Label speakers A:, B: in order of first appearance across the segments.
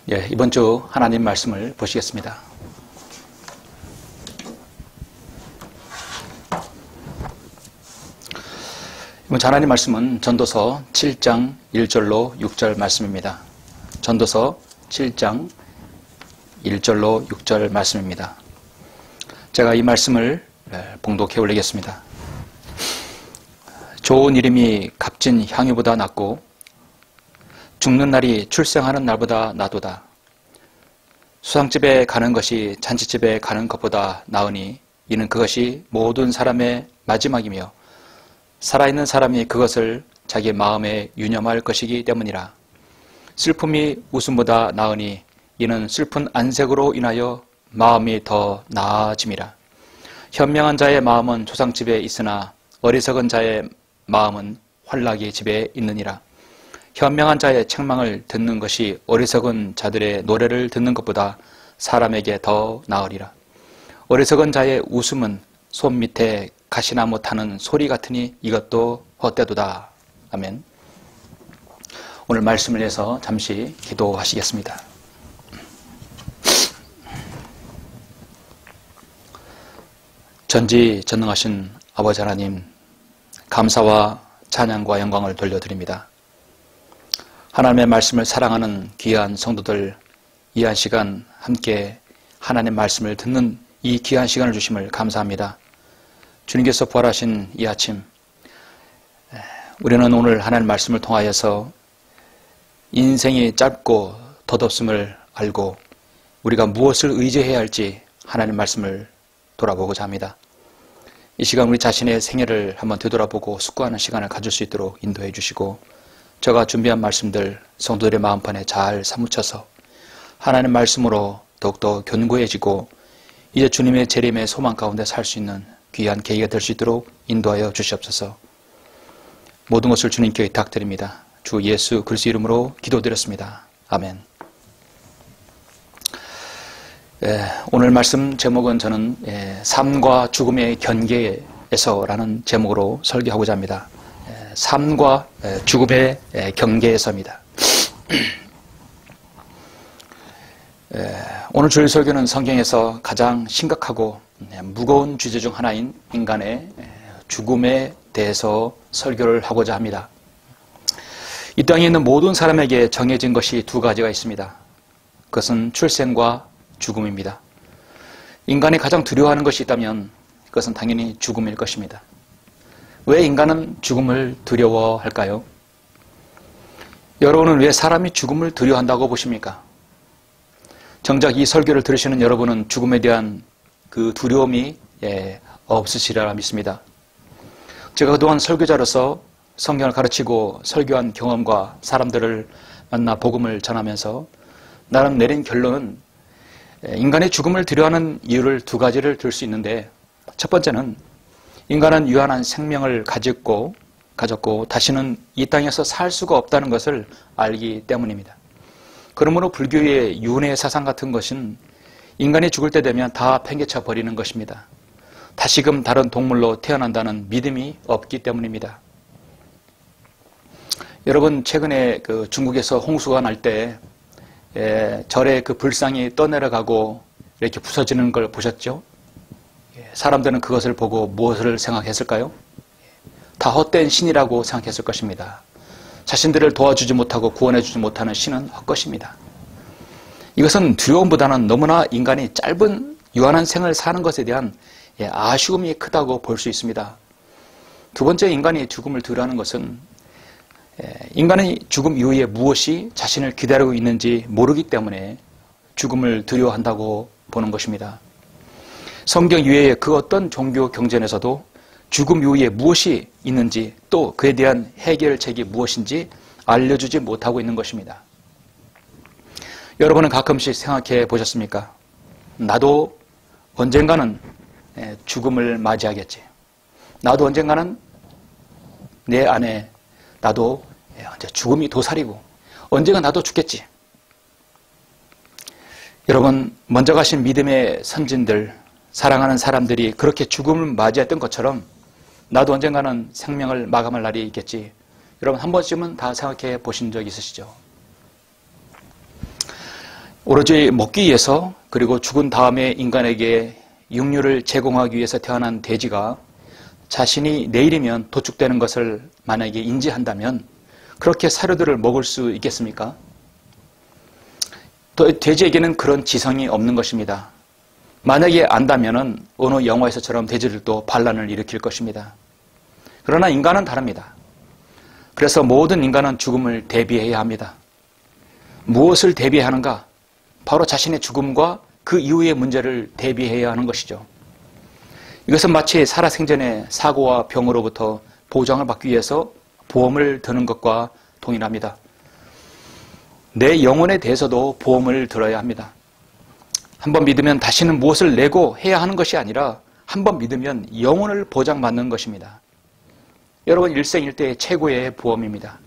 A: 이번 주 하나님 말씀을 보시겠습니다. 이번 주 하나님 말씀은 전도서 7장 1절로 6절 말씀입니다. 전도서 7장 1절로 6절 말씀입니다. 제가 이 말씀을 봉독해 올리겠습니다. 좋은 이름이 값진 향유보다 낫고 죽는 날이 출생하는 날보다 나도다. 수상집에 가는 것이 잔치집에 가는 것보다 나으니 이는 그것이 모든 사람의 마지막이며 살아있는 사람이 그것을 자기 마음에 유념할 것이기 때문이라. 슬픔이 웃음보다 나으니 이는 슬픈 안색으로 인하여 마음이 더 나아짐이라. 현명한 자의 마음은 조상집에 있으나 어리석은 자의 마음은 환락의 집에 있느니라. 현명한 자의 책망을 듣는 것이 어리석은 자들의 노래를 듣는 것보다 사람에게 더 나으리라. 어리석은 자의 웃음은 손 밑에 가시나무 타는 소리 같으니 이것도 헛되도다. 아멘. 오늘 말씀을 위해서 잠시 기도하시겠습니다. 전지전능하신 아버지 하나님, 감사와 찬양과 영광을 돌려드립니다. 하나님의 말씀을 사랑하는 귀한 성도들, 이 한 시간 함께 하나님의 말씀을 듣는 이 귀한 시간을 주심을 감사합니다. 주님께서 부활하신 이 아침, 우리는 오늘 하나님의 말씀을 통하여서 인생이 짧고 덧없음을 알고 우리가 무엇을 의지해야 할지 하나님의 말씀을 돌아보고자 합니다. 이 시간 우리 자신의 생애를 한번 되돌아보고 숙고하는 시간을 가질 수 있도록 인도해 주시고, 제가 준비한 말씀들 성도들의 마음판에 잘 사무쳐서 하나님의 말씀으로 더욱더 견고해지고 이제 주님의 재림의 소망 가운데 살 수 있는 귀한 계기가 될 수 있도록 인도하여 주시옵소서. 모든 것을 주님께 의탁드립니다. 주 예수 그리스도 이름으로 기도드렸습니다. 아멘. 오늘 말씀 제목은 저는 삶과 죽음의 경계에서라는 제목으로 설교하고자 합니다. 삶과 죽음의 경계에서입니다. 오늘 주일 설교는 성경에서 가장 심각하고 무거운 주제 중 하나인 인간의 죽음에 대해서 설교를 하고자 합니다. 이 땅에 있는 모든 사람에게 정해진 것이 두 가지가 있습니다. 그것은 출생과 죽음입니다. 인간이 가장 두려워하는 것이 있다면 그것은 당연히 죽음일 것입니다. 왜 인간은 죽음을 두려워할까요? 여러분은 왜 사람이 죽음을 두려워한다고 보십니까? 정작 이 설교를 들으시는 여러분은 죽음에 대한 그 두려움이 없으시리라 믿습니다. 제가 그동안 설교자로서 성경을 가르치고 설교한 경험과 사람들을 만나 복음을 전하면서 나름 내린 결론은 인간의 죽음을 두려워하는 이유를 두 가지를 들 수 있는데, 첫 번째는 인간은 유한한 생명을 가졌고 다시는 이 땅에서 살 수가 없다는 것을 알기 때문입니다. 그러므로 불교의 윤회 사상 같은 것은 인간이 죽을 때 되면 다 팽개쳐 버리는 것입니다. 다시금 다른 동물로 태어난다는 믿음이 없기 때문입니다. 여러분, 최근에 그 중국에서 홍수가 날 때 절에 그 불상이 떠내려가고 이렇게 부서지는 걸 보셨죠? 사람들은 그것을 보고 무엇을 생각했을까요? 다 헛된 신이라고 생각했을 것입니다. 자신들을 도와주지 못하고 구원해주지 못하는 신은 헛것입니다. 이것은 두려움보다는 너무나 인간이 짧은 유한한 생을 사는 것에 대한 아쉬움이 크다고 볼 수 있습니다. 두 번째, 인간이 죽음을 두려워하는 것은 인간의 죽음 이후에 무엇이 자신을 기다리고 있는지 모르기 때문에 죽음을 두려워한다고 보는 것입니다. 성경 이외의 그 어떤 종교 경전에서도 죽음 이후에 무엇이 있는지 또 그에 대한 해결책이 무엇인지 알려주지 못하고 있는 것입니다. 여러분은 가끔씩 생각해 보셨습니까? 나도 언젠가는 죽음을 맞이하겠지. 나도 언젠가는 내 안에 나도 죽음이 도사리고 언젠가 나도 죽겠지. 여러분, 먼저 가신 믿음의 선진들, 사랑하는 사람들이 그렇게 죽음을 맞이했던 것처럼 나도 언젠가는 생명을 마감할 날이 있겠지. 여러분, 한 번쯤은 다 생각해 보신 적 있으시죠? 오로지 먹기 위해서 그리고 죽은 다음에 인간에게 육류를 제공하기 위해서 태어난 돼지가 자신이 내일이면 도축되는 것을 만약에 인지한다면 그렇게 사료들을 먹을 수 있겠습니까? 또 돼지에게는 그런 지성이 없는 것입니다. 만약에 안다면은 어느 영화에서처럼 돼지들도 반란을 일으킬 것입니다. 그러나 인간은 다릅니다. 그래서 모든 인간은 죽음을 대비해야 합니다. 무엇을 대비하는가? 바로 자신의 죽음과 그 이후의 문제를 대비해야 하는 것이죠. 이것은 마치 살아생전의 사고와 병으로부터 보장을 받기 위해서 보험을 드는 것과 동일합니다. 내 영혼에 대해서도 보험을 들어야 합니다. 한번 믿으면 다시는 무엇을 내고 해야 하는 것이 아니라 한번 믿으면 영혼을 보장받는 것입니다. 여러분, 일생일대의 최고의 보험입니다.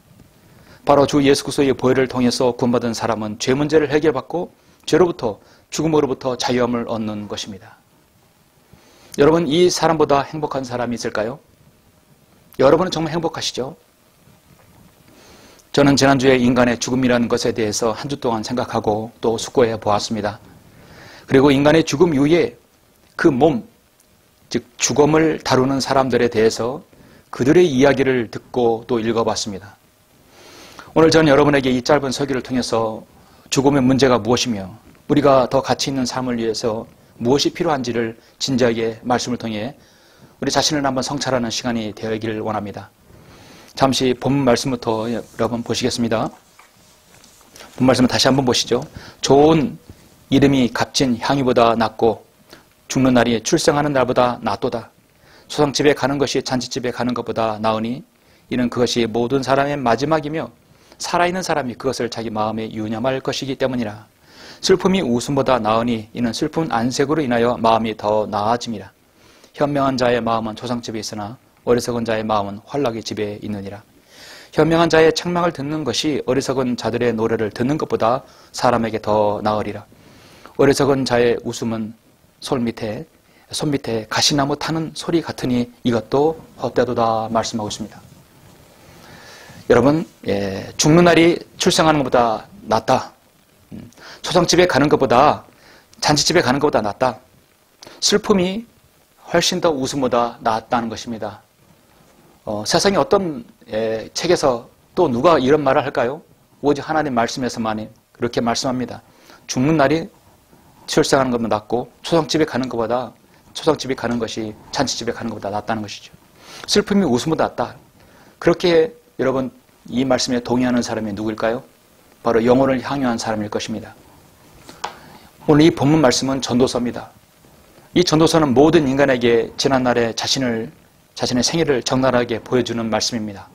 A: 바로 주 예수 그리스도의 보혈을 통해서 구원받은 사람은 죄 문제를 해결받고 죄로부터 죽음으로부터 자유함을 얻는 것입니다. 여러분, 이 사람보다 행복한 사람이 있을까요? 여러분은 정말 행복하시죠? 저는 지난주에 인간의 죽음이라는 것에 대해서 한 주 동안 생각하고 또 숙고해 보았습니다. 그리고 인간의 죽음 이후에 그 몸, 즉 죽음을 다루는 사람들에 대해서 그들의 이야기를 듣고 또 읽어봤습니다. 오늘 저는 여러분에게 이 짧은 설교를 통해서 죽음의 문제가 무엇이며 우리가 더 가치 있는 삶을 위해서 무엇이 필요한지를 진지하게 말씀을 통해 우리 자신을 한번 성찰하는 시간이 되어야기를 원합니다. 잠시 본문 말씀부터 여러분 보시겠습니다. 본문 말씀을 다시 한번 보시죠. 좋은 이름이 값진 향유보다 낫고 죽는 날이 출생하는 날보다 낫도다. 초상집에 가는 것이 잔치집에 가는 것보다 나으니 이는 그것이 모든 사람의 마지막이며 살아있는 사람이 그것을 자기 마음에 유념할 것이기 때문이라. 슬픔이 웃음보다 나으니 이는 슬픈 안색으로 인하여 마음이 더 나아짐이라. 현명한 자의 마음은 초상집에 있으나 어리석은 자의 마음은 환락의 집에 있느니라. 현명한 자의 책망을 듣는 것이 어리석은 자들의 노래를 듣는 것보다 사람에게 더 나으리라. 어리석은 자의 웃음은 손 밑에 가시나무 타는 소리 같으니 이것도 헛되도다 말씀하고 있습니다. 여러분, 죽는 날이 출생하는 것보다 낫다. 초상집에 가는 것보다 잔치집에 가는 것보다 낫다. 슬픔이 훨씬 더 웃음보다 낫다는 것입니다. 세상에 어떤 책에서 또 누가 이런 말을 할까요? 오직 하나님 말씀에서만 그렇게 말씀합니다. 죽는 날이 출생하는 것보다 낫고 초상집에 가는 것보다 초상집에 가는 것이 잔치집에 가는 것보다 낫다는 것이죠. 슬픔이 웃음보다 낫다. 그렇게 여러분 이 말씀에 동의하는 사람이 누구일까요? 바로 영혼을 향유한 사람일 것입니다. 오늘 이 본문 말씀은 전도서입니다. 이 전도서는 모든 인간에게 지난날에 자신의 생애를 적나라하게 보여주는 말씀입니다.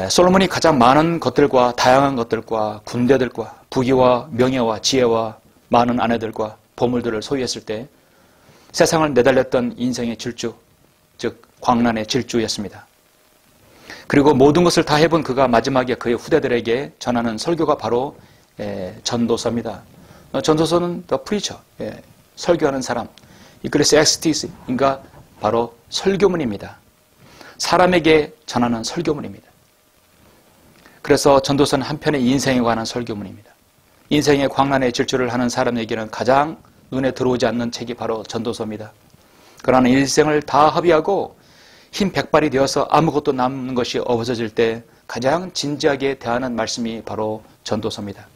A: 솔로몬이 가장 많은 것들과 다양한 것들과 군대들과 부귀와 명예와 지혜와 많은 아내들과 보물들을 소유했을 때 세상을 내달렸던 인생의 질주, 즉 광란의 질주였습니다. 그리고 모든 것을 다 해본 그가 마지막에 그의 후대들에게 전하는 설교가 바로 전도서입니다. 전도서는 the preacher, 설교하는 사람, 그래서 엑스티스인가 바로 설교문입니다. 사람에게 전하는 설교문입니다. 그래서 전도서는 한편의 인생에 관한 설교문입니다. 인생의 광란의 질주를 하는 사람에게는 가장 눈에 들어오지 않는 책이 바로 전도서입니다. 그러나 일생을 다 허비하고 흰 백발이 되어서 아무것도 남는 것이 없어질 때 가장 진지하게 대하는 말씀이 바로 전도서입니다.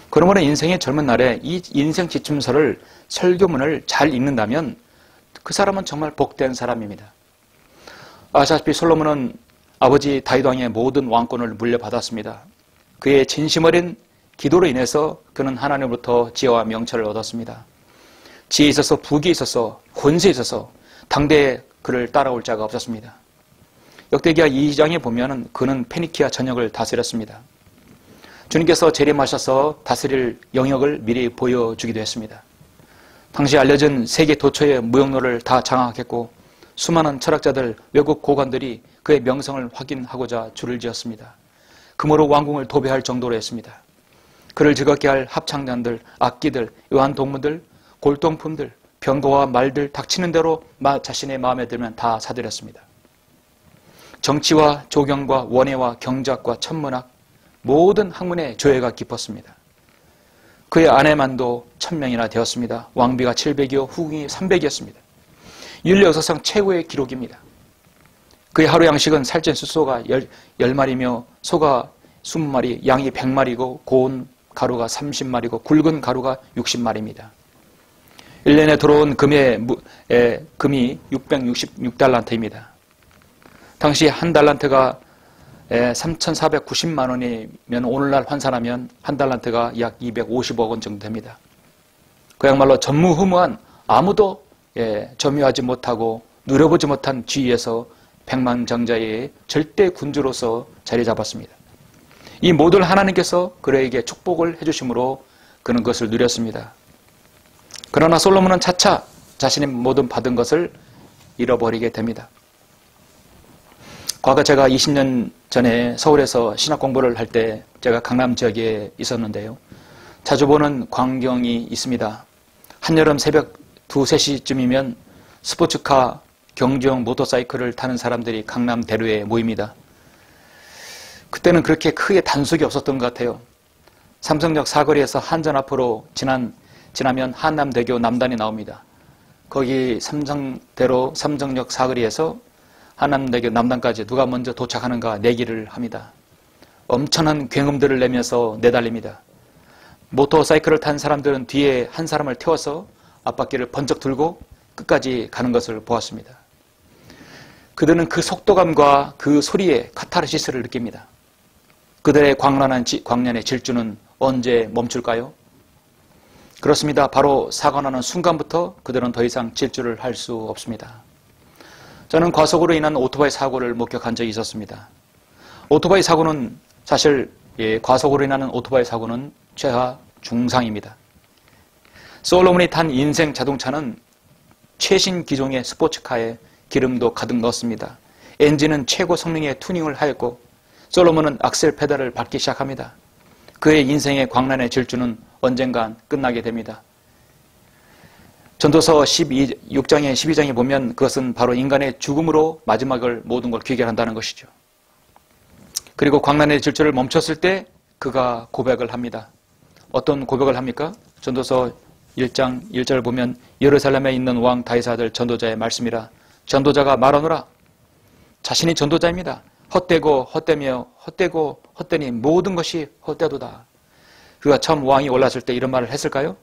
A: 그러므로 인생의 젊은 날에 이 인생 지침서를 설교문을 잘 읽는다면 그 사람은 정말 복된 사람입니다. 아시다시피 솔로몬은 아버지 다윗 왕의 모든 왕권을 물려받았습니다. 그의 진심 어린 기도로 인해서 그는 하나님으로부터 지혜와 명철을 얻었습니다. 지혜에 있어서 부귀에 있어서 권세에 있어서 당대에 그를 따라올 자가 없었습니다. 역대기하 2장에 보면 그는 페니키아 전역을 다스렸습니다. 주님께서 재림하셔서 다스릴 영역을 미리 보여주기도 했습니다. 당시 알려진 세계 도처의 무역로를 다 장악했고 수많은 철학자들, 외국 고관들이 그의 명성을 확인하고자 줄을 지었습니다. 금으로 왕궁을 도배할 정도로 했습니다. 그를 즐겁게 할 합창단들, 악기들, 요한동무들, 골동품들, 병거와 말들 닥치는 대로 자신의 마음에 들면 다 사들였습니다. 정치와 조경과 원예와 경작과 천문학, 모든 학문의 조예가 깊었습니다. 그의 아내만도 1000명이나 되었습니다. 왕비가 700이요 후궁이 300이었습니다. 인류 역사상 최고의 기록입니다. 그의 하루 양식은 살찐 숫소가 10마리며 소가 20마리, 양이 100마리고 고운 가루가 30마리고 굵은 가루가 60마리입니다. 1년에 들어온 금이 666달란트입니다. 당시 한 달란트가 3,490만 원이면 오늘날 환산하면 한 달란트가 약 250억 원 정도 됩니다. 그야말로 전무후무한 아무도 점유하지 못하고 누려보지 못한 지위에서 백만장자의 절대 군주로서 자리 잡았습니다. 이 모든 하나님께서 그에게 축복을 해주심으로 그는 그것을 누렸습니다. 그러나 솔로몬은 차차 자신이 모든 받은 것을 잃어버리게 됩니다. 과거 제가 20년 전에 서울에서 신학 공부를 할 때 제가 강남 지역에 있었는데요. 자주 보는 광경이 있습니다. 한여름 새벽 2, 3시쯤이면 스포츠카, 경주용 모터사이클을 타는 사람들이 강남 대로에 모입니다. 그때는 그렇게 크게 단속이 없었던 것 같아요. 삼성역 사거리에서 한전 앞으로 지나면 한남대교 남단이 나옵니다. 거기 삼성역 사거리에서 한남대교 남단까지 누가 먼저 도착하는가 내기를 합니다. 엄청난 굉음들을 내면서 내달립니다. 모터사이클을 탄 사람들은 뒤에 한 사람을 태워서 앞바퀴를 번쩍 들고 끝까지 가는 것을 보았습니다. 그들은 그 속도감과 그 소리에 카타르시스를 느낍니다. 그들의 광란의 질주는 언제 멈출까요? 그렇습니다. 바로 사고 나는 순간부터 그들은 더 이상 질주를 할 수 없습니다. 저는 과속으로 인한 오토바이 사고를 목격한 적이 있었습니다. 오토바이 사고는 사실 과속으로 인하는 오토바이 사고는 최하 중상입니다. 솔로몬이 탄 인생 자동차는 최신 기종의 스포츠카에 기름도 가득 넣었습니다. 엔진은 최고 성능의 튜닝을 하였고 솔로몬은 악셀 페달을 밟기 시작합니다. 그의 인생의 광란의 질주는 언젠간 끝나게 됩니다. 전도서 6장에 12장에 보면 그것은 바로 인간의 죽음으로 마지막을 모든 걸 귀결한다는 것이죠. 그리고 광란의 질주를 멈췄을 때 그가 고백을 합니다. 어떤 고백을 합니까? 전도서 1장 1절을 보면 예루살렘에 있는 왕 다윗의 아들 전도자의 말씀이라. 전도자가 말하노라. 자신이 전도자입니다. 헛되고 헛되며 헛되고 헛되니 모든 것이 헛되도다. 그가 처음 왕이 올랐을 때 이런 말을 했을까요?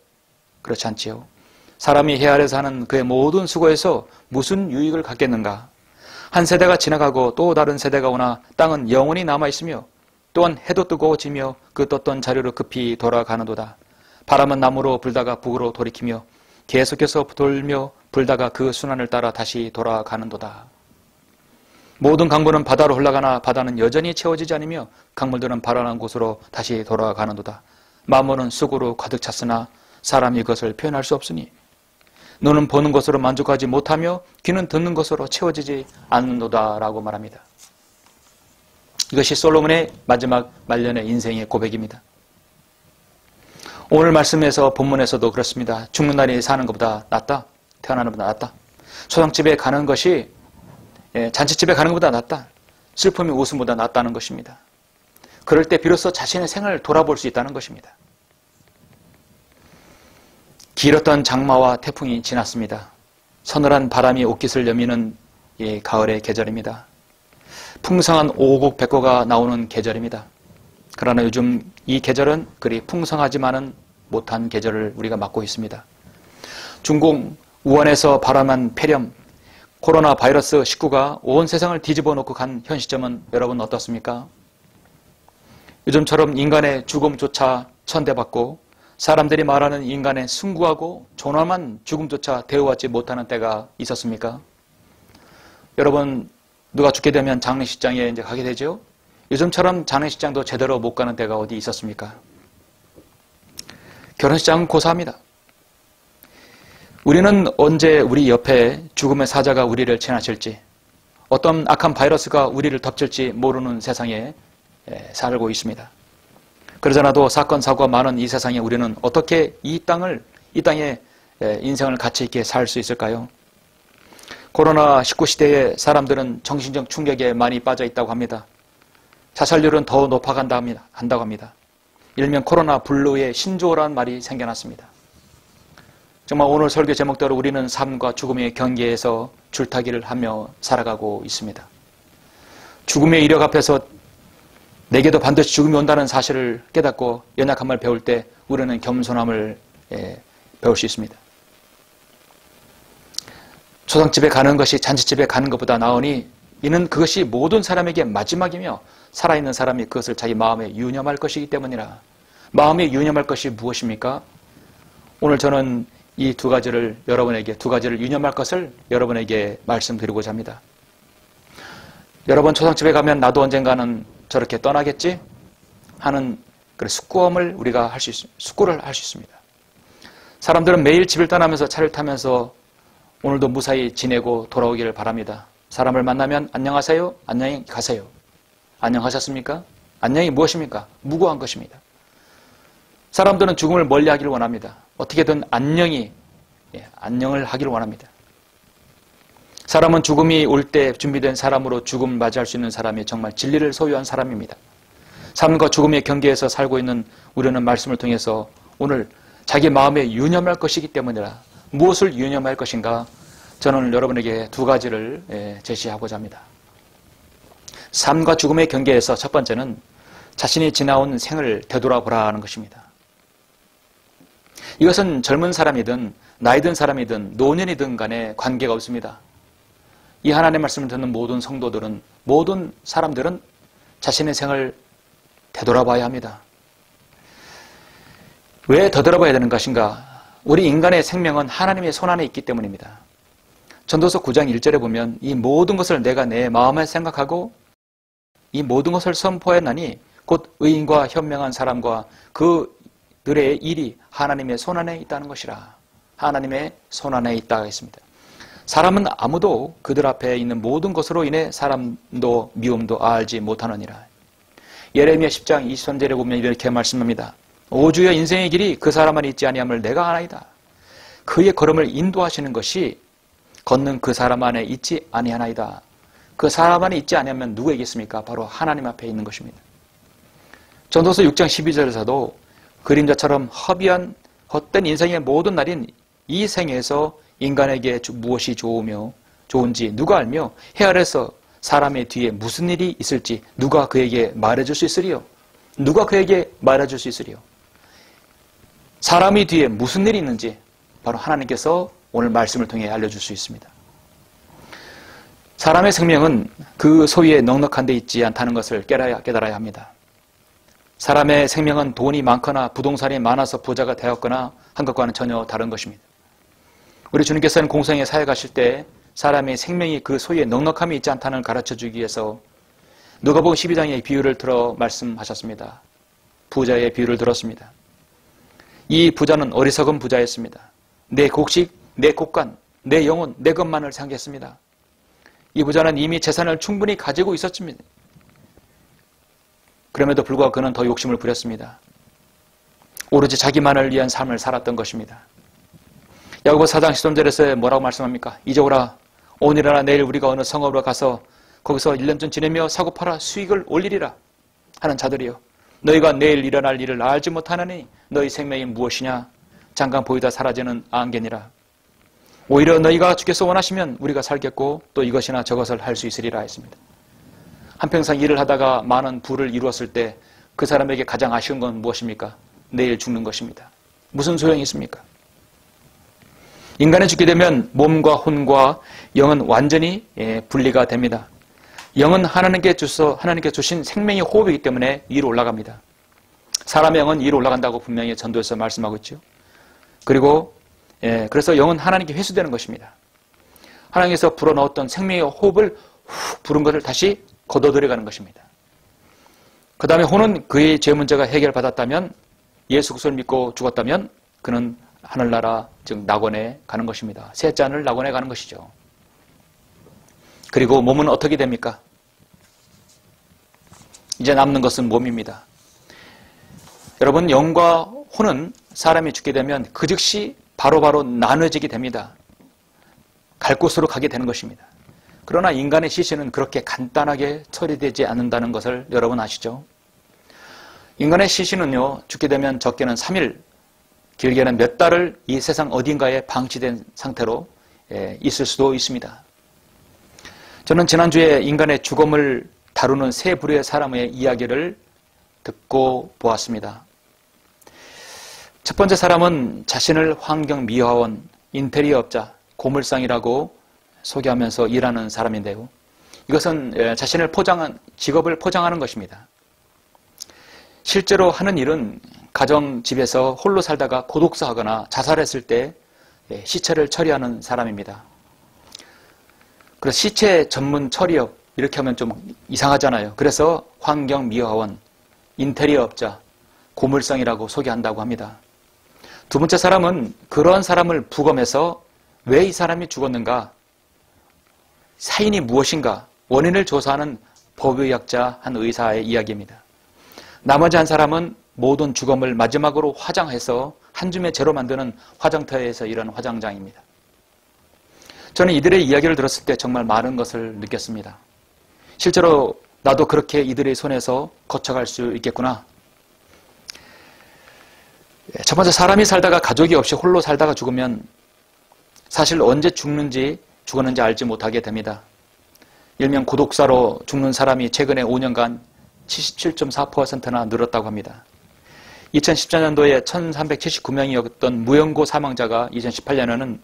A: 그렇지 않지요. 사람이 해 아래서 하는 그의 모든 수고에서 무슨 유익을 갖겠는가? 한 세대가 지나가고 또 다른 세대가 오나 땅은 영원히 남아있으며 또한 해도 뜨고 지며 그 떴던 자리로 급히 돌아가는도다. 바람은 남으로 불다가 북으로 돌이키며 계속해서 돌며 불다가 그 순환을 따라 다시 돌아가는도다. 모든 강물은 바다로 흘러가나 바다는 여전히 채워지지 않으며 강물들은 발원한 곳으로 다시 돌아가는도다. 마음은 쑥으로 가득 찼으나 사람이 그것을 표현할 수 없으니 눈은 보는 것으로 만족하지 못하며 귀는 듣는 것으로 채워지지 않는도다 라고 말합니다. 이것이 솔로몬의 마지막 말년의 인생의 고백입니다. 오늘 말씀에서 본문에서도 그렇습니다. 죽는 날이 사는 것보다 낫다. 태어나는 것보다 낫다. 초상집에 가는 것이 잔치집에 가는 것보다 낫다. 슬픔이 웃음보다 낫다는 것입니다. 그럴 때 비로소 자신의 생을 돌아볼 수 있다는 것입니다. 길었던 장마와 태풍이 지났습니다. 서늘한 바람이 옷깃을 여미는 가을의 계절입니다. 풍성한 오곡 백고가 나오는 계절입니다. 그러나 요즘 이 계절은 그리 풍성하지만은 못한 계절을 우리가 맞고 있습니다. 중국 우한에서 발암한 폐렴, 코로나 바이러스 19가 온 세상을 뒤집어 놓고 간 현 시점은 여러분 어떻습니까? 요즘처럼 인간의 죽음조차 천대받고 사람들이 말하는 인간의 숭고하고 존엄한 죽음조차 대우받지 못하는 때가 있었습니까? 여러분 누가 죽게 되면 장례식장에 이제 가게 되죠? 요즘처럼 장례식장도 제대로 못 가는 때가 어디 있었습니까? 결혼식장은 고사합니다. 우리는 언제 우리 옆에 죽음의 사자가 우리를 지나칠지, 어떤 악한 바이러스가 우리를 덮칠지 모르는 세상에 살고 있습니다. 그러잖아도 사건 사고가 많은 이 세상에 우리는 어떻게 이 땅에 인생을 가치 있게 살 수 있을까요? 코로나19 시대에 사람들은 정신적 충격에 많이 빠져 있다고 합니다. 자살률은 더 한다고 합니다. 일명 코로나 블루의 신조어라는 말이 생겨났습니다. 정말 오늘 설교 제목대로 우리는 삶과 죽음의 경계에서 줄타기를 하며 살아가고 있습니다. 죽음의 이력 앞에서 내게도 반드시 죽음이 온다는 사실을 깨닫고 연약함을 배울 때 우리는 겸손함을 배울 수 있습니다. 초상집에 가는 것이 잔치집에 가는 것보다 나으니 이는 그것이 모든 사람에게 마지막이며 살아있는 사람이 그것을 자기 마음에 유념할 것이기 때문이라. 마음에 유념할 것이 무엇입니까? 오늘 저는 이 두 가지를 유념할 것을 여러분에게 말씀드리고자 합니다. 여러분 초상집에 가면 나도 언젠가는 저렇게 떠나겠지? 하는 그런 숙고를 할 수 있습니다. 사람들은 매일 집을 떠나면서 차를 타면서 오늘도 무사히 지내고 돌아오기를 바랍니다. 사람을 만나면 안녕하세요, 안녕히 가세요. 안녕하셨습니까? 안녕이 무엇입니까? 무고한 것입니다. 사람들은 죽음을 멀리 하기를 원합니다. 어떻게든 안녕을 하기를 원합니다. 사람은 죽음이 올 때 준비된 사람으로 죽음을 맞이할 수 있는 사람이 정말 진리를 소유한 사람입니다. 삶과 죽음의 경계에서 살고 있는 우리는 말씀을 통해서 오늘 자기 마음에 유념할 것이기 때문이라. 무엇을 유념할 것인가? 저는 여러분에게 두 가지를 제시하고자 합니다. 삶과 죽음의 경계에서 첫 번째는 자신이 지나온 생을 되돌아보라는 것입니다. 이것은 젊은 사람이든 나이 든 사람이든 노년이든 간에 관계가 없습니다. 이 하나님의 말씀을 듣는 모든 성도들은, 모든 사람들은 자신의 생을 되돌아봐야 합니다. 왜 되돌아봐야 되는 것인가? 우리 인간의 생명은 하나님의 손안에 있기 때문입니다. 전도서 9장 1절에 보면 이 모든 것을 내가 내 마음에 생각하고 이 모든 것을 선포했나니 곧 의인과 현명한 사람과 그들의 일이 하나님의 손안에 있다는 것이라. 하나님의 손안에 있다 했습니다. 사람은 아무도 그들 앞에 있는 모든 것으로 인해 사람도 미움도 알지 못하느니라. 예레미야 10장 23절에 보면 이렇게 말씀합니다. 오 주여, 인생의 길이 그 사람 안에 있지 아니함을 내가 아나이다. 그의 걸음을 인도하시는 것이 걷는 그 사람 안에 있지 아니하나이다. 그 사람 안에 있지 아니하면 누구에게 있습니까? 바로 하나님 앞에 있는 것입니다. 전도서 6장 12절에서도 그림자처럼 허비한 헛된 인생의 모든 날인 이 생에서 인간에게 무엇이 좋은지 누가 알며 해 아래서 사람의 뒤에 무슨 일이 있을지 누가 그에게 말해줄 수 있으리요? 누가 그에게 말해줄 수 있으리요? 사람이 뒤에 무슨 일이 있는지 바로 하나님께서 오늘 말씀을 통해 알려줄 수 있습니다. 사람의 생명은 그 소위에 넉넉한 데 있지 않다는 것을 깨달아야 합니다. 사람의 생명은 돈이 많거나 부동산이 많아서 부자가 되었거나 한 것과는 전혀 다른 것입니다. 우리 주님께서는 공생에 사역하실 때 사람의 생명이 그 소위에 넉넉함이 있지 않다는 가르쳐주기 위해서 누가복음 12장의 비유를 들어 말씀하셨습니다. 부자의 비유를 들었습니다. 이 부자는 어리석은 부자였습니다. 내 곡식, 내 곡간, 내 영혼, 내 것만을 생각했습니다. 이 부자는 이미 재산을 충분히 가지고 있었습니다. 그럼에도 불구하고 그는 더 욕심을 부렸습니다. 오로지 자기만을 위한 삶을 살았던 것입니다. 야고보 4장 13절에서 뭐라고 말씀합니까? 이제 오라. 오늘이나 내일 우리가 어느 성읍으로 가서 거기서 1년쯤 지내며 사고 팔아 수익을 올리리라 하는 자들이요. 너희가 내일 일어날 일을 알지 못하느니 너희 생명이 무엇이냐? 잠깐 보이다 사라지는 안개니라. 오히려 너희가 주께서 원하시면 우리가 살겠고 또 이것이나 저것을 할 수 있으리라 했습니다. 한평생 일을 하다가 많은 부를 이루었을 때 그 사람에게 가장 아쉬운 건 무엇입니까? 내일 죽는 것입니다. 무슨 소용이 있습니까? 인간이 죽게 되면 몸과 혼과 영은 완전히 분리가 됩니다. 영은 하나님께 주신 생명의 호흡이기 때문에 위로 올라갑니다. 사람의 영은 위로 올라간다고 분명히 전도에서 말씀하고 있죠. 그리고 그래서 영은 하나님께 회수되는 것입니다. 하나님께서 불어넣었던 생명의 호흡을 훅 부른 것을 다시 걷어들여가는 것입니다. 그 다음에 혼은 그의 죄 문제가 해결받았다면, 예수 그리스도를 믿고 죽었다면 그는 하늘나라 즉 낙원에 가는 것입니다. 셋째 하늘 낙원에 가는 것이죠. 그리고 몸은 어떻게 됩니까? 이제 남는 것은 몸입니다. 여러분, 영과 혼은 사람이 죽게 되면 그 즉시 바로바로 나눠지게 됩니다. 갈 곳으로 가게 되는 것입니다. 그러나 인간의 시신은 그렇게 간단하게 처리되지 않는다는 것을 여러분 아시죠? 인간의 시신은요, 죽게 되면 적게는 3일, 길게는 몇 달을 이 세상 어딘가에 방치된 상태로 있을 수도 있습니다. 저는 지난주에 인간의 죽음을 다루는 세 부류의 사람의 이야기를 듣고 보았습니다. 첫 번째 사람은 자신을 환경미화원, 인테리어업자, 고물상이라고 소개하면서 일하는 사람인데요. 이것은 자신을 직업을 포장하는 것입니다. 실제로 하는 일은 가정집에서 홀로 살다가 고독사하거나 자살했을 때 시체를 처리하는 사람입니다. 그래서 시체 전문 처리업 이렇게 하면 좀 이상하잖아요. 그래서 환경미화원, 인테리어업자, 고물상이라고 소개한다고 합니다. 두 번째 사람은 그러한 사람을 부검해서 왜 이 사람이 죽었는가, 사인이 무엇인가 원인을 조사하는 법의학자 한 의사의 이야기입니다. 나머지 한 사람은 모든 죽음을 마지막으로 화장해서 한 줌의 재로 만드는 화장터에서 일하는 화장장입니다. 저는 이들의 이야기를 들었을 때 정말 많은 것을 느꼈습니다. 실제로 나도 그렇게 이들의 손에서 거쳐갈 수 있겠구나. 첫 번째, 사람이 살다가 가족이 없이 홀로 살다가 죽으면 사실 언제 죽었는지 알지 못하게 됩니다. 일명 고독사로 죽는 사람이 최근에 5년간 77.4%나 늘었다고 합니다. 2014년도에 1379명이었던 무연고 사망자가 2018년에는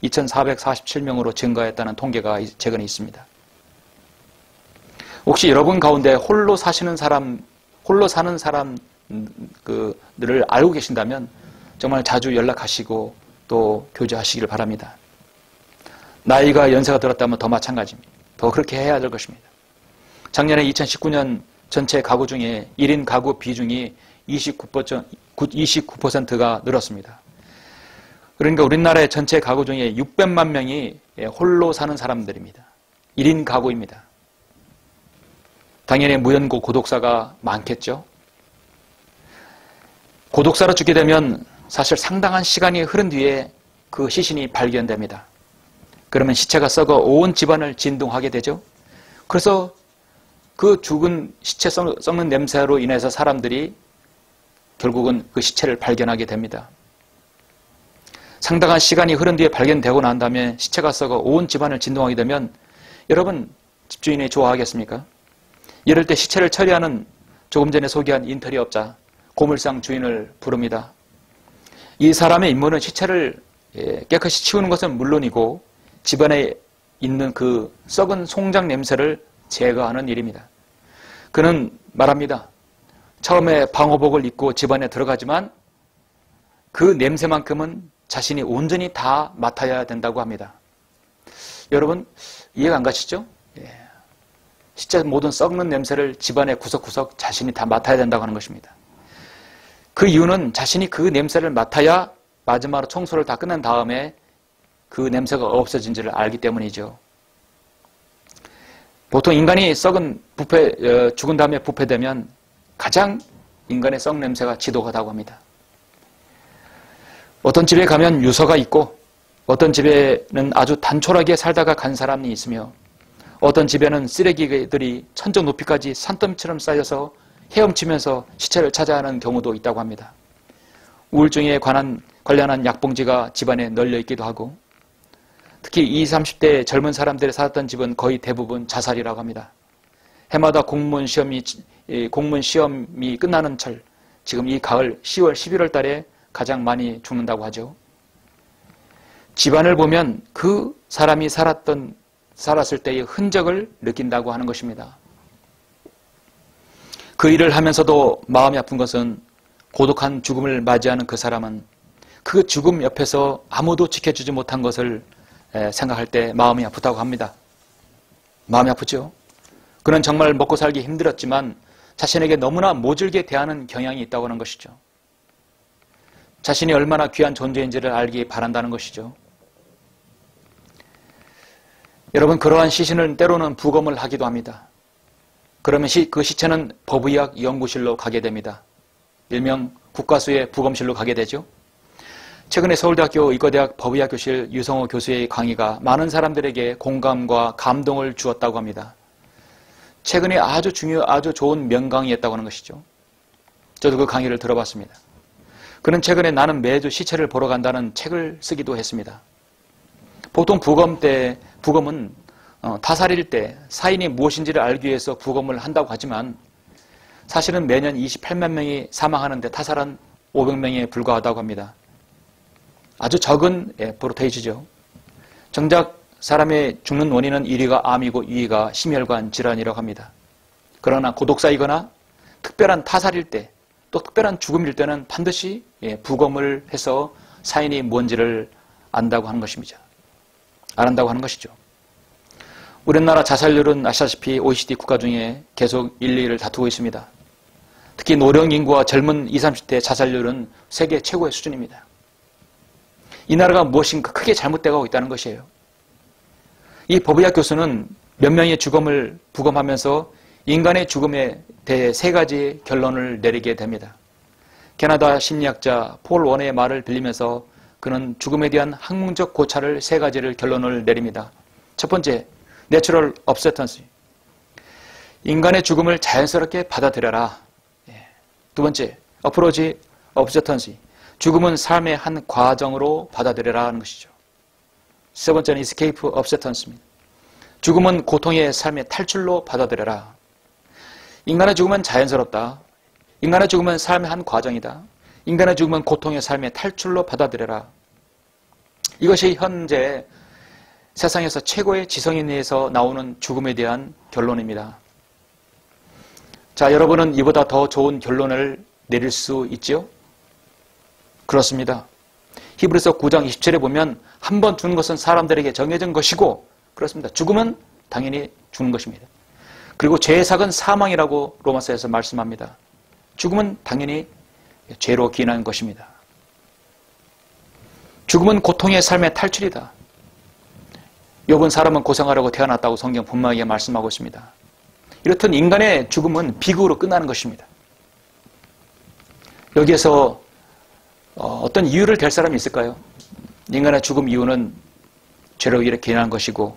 A: 2447명으로 증가했다는 통계가 최근에 있습니다. 혹시 여러분 가운데 홀로 사는 사람들을 알고 계신다면 정말 자주 연락하시고 또 교제하시기를 바랍니다. 나이가 연세가 들었다면 더 마찬가지입니다. 더 그렇게 해야 될 것입니다. 작년에 2019년 전체 가구 중에 1인 가구 비중이 29%가 늘었습니다. 그러니까 우리나라의 전체 가구 중에 600만 명이 홀로 사는 사람들입니다. 1인 가구입니다. 당연히 무연고 고독사가 많겠죠. 고독사로 죽게 되면 사실 상당한 시간이 흐른 뒤에 그 시신이 발견됩니다. 그러면 시체가 썩어 온 집안을 진동하게 되죠. 그래서 그 죽은 시체 썩는 냄새로 인해서 사람들이 결국은 그 시체를 발견하게 됩니다. 상당한 시간이 흐른 뒤에 발견되고 난 다음에 시체가 썩어 온 집안을 진동하게 되면 여러분 집주인이 좋아하겠습니까? 이럴 때 시체를 처리하는 조금 전에 소개한 인테리어업자, 고물상 주인을 부릅니다. 이 사람의 임무는 시체를 깨끗이 치우는 것은 물론이고 집안에 있는 그 썩은 송장 냄새를 제거하는 일입니다. 그는 말합니다. 처음에 방호복을 입고 집안에 들어가지만 그 냄새만큼은 자신이 온전히 다 맡아야 된다고 합니다. 여러분 이해가 안 가시죠? 시체 모든 썩는 냄새를 집안의 구석구석 자신이 다 맡아야 된다고 하는 것입니다. 그 이유는 자신이 그 냄새를 맡아야 마지막으로 청소를 다 끝낸 다음에 그 냄새가 없어진지를 알기 때문이죠. 보통 인간이 죽은 다음에 부패되면 가장 인간의 썩 냄새가 지독하다고 합니다. 어떤 집에 가면 유서가 있고 어떤 집에는 아주 단촐하게 살다가 간 사람이 있으며 어떤 집에는 쓰레기들이 천정 높이까지 산더미처럼 쌓여서 헤엄치면서 시체를 찾아야 하는 경우도 있다고 합니다. 우울증에 관련한 약봉지가 집안에 널려 있기도 하고 특히 20, 30대 젊은 사람들이 살았던 집은 거의 대부분 자살이라고 합니다. 해마다 공무원 시험이 끝나는 철, 지금 이 가을 10월, 11월 달에 가장 많이 죽는다고 하죠. 집안을 보면 그 사람이 살았을 때의 흔적을 느낀다고 하는 것입니다. 그 일을 하면서도 마음이 아픈 것은 고독한 죽음을 맞이하는 그 사람은 그 죽음 옆에서 아무도 지켜주지 못한 것을 생각할 때 마음이 아프다고 합니다. 마음이 아프죠. 그는 정말 먹고 살기 힘들었지만 자신에게 너무나 모질게 대하는 경향이 있다고 하는 것이죠. 자신이 얼마나 귀한 존재인지를 알기 바란다는 것이죠. 여러분 그러한 시신은 때로는 부검을 하기도 합니다. 그러면 그 시체는 법의학 연구실로 가게 됩니다. 일명 국과수의 부검실로 가게 되죠. 최근에 서울대학교 의과대학 법의학교실 유성호 교수의 강의가 많은 사람들에게 공감과 감동을 주었다고 합니다. 최근에 아주 좋은 명강의였다고 하는 것이죠. 저도 그 강의를 들어봤습니다. 그는 최근에 나는 매주 시체를 보러 간다는 책을 쓰기도 했습니다. 보통 부검은 타살일 때 사인이 무엇인지를 알기 위해서 부검을 한다고 하지만 사실은 매년 28만 명이 사망하는데 타살한 500명에 불과하다고 합니다. 아주 적은 프로테이지죠. 정작 사람의 죽는 원인은 1위가 암이고 2위가 심혈관 질환이라고 합니다. 그러나 고독사이거나 특별한 타살일 때 또 특별한 죽음일 때는 반드시 부검을 해서 사인이 뭔지를 안다고 하는 것입니다. 안 한다고 하는 것이죠. 우리나라 자살률은 아시다시피 OECD 국가 중에 계속 1, 2위를 다투고 있습니다. 특히 노령 인구와 젊은 20, 30대 자살률은 세계 최고의 수준입니다. 이 나라가 무엇인가 크게 잘못되고 있다는 것이에요. 이 법의학 교수는 몇 명의 죽음을 부검하면서 인간의 죽음에 대해 3가지 결론을 내리게 됩니다. 캐나다 심리학자 폴 원의 말을 빌리면서 그는 죽음에 대한 학문적 고찰을 3가지를 결론을 내립니다. 첫 번째, 내추럴 업세턴시. 인간의 죽음을 자연스럽게 받아들여라. 두 번째, 어프로치 업세턴시. 죽음은 삶의 한 과정으로 받아들여라 하는 것이죠. 세 번째는 escape 업세턴시입니다. 죽음은 고통의 삶의 탈출로 받아들여라. 인간의 죽음은 자연스럽다. 인간의 죽음은 삶의 한 과정이다. 인간의 죽음은 고통의 삶의 탈출로 받아들여라. 이것이 현재 세상에서 최고의 지성인에서 나오는 죽음에 대한 결론입니다. 자, 여러분은 이보다 더 좋은 결론을 내릴 수 있지요? 그렇습니다. 히브리서 9장 27에 보면 한 번 죽는 것은 사람들에게 정해진 것이고 그렇습니다. 죽음은 당연히 죽는 것입니다. 그리고 죄의 삭은 사망이라고 로마서에서 말씀합니다. 죽음은 당연히 죄로 기인한 것입니다. 죽음은 고통의 삶의 탈출이다. 욥은 사람은 고생하려고 태어났다고 성경 분명하게 말씀하고 있습니다. 이렇듯 인간의 죽음은 비극으로 끝나는 것입니다. 여기에서 어떤 이유를 댈 사람이 있을까요? 인간의 죽음 이유는 죄로 이렇게 기인한 것이고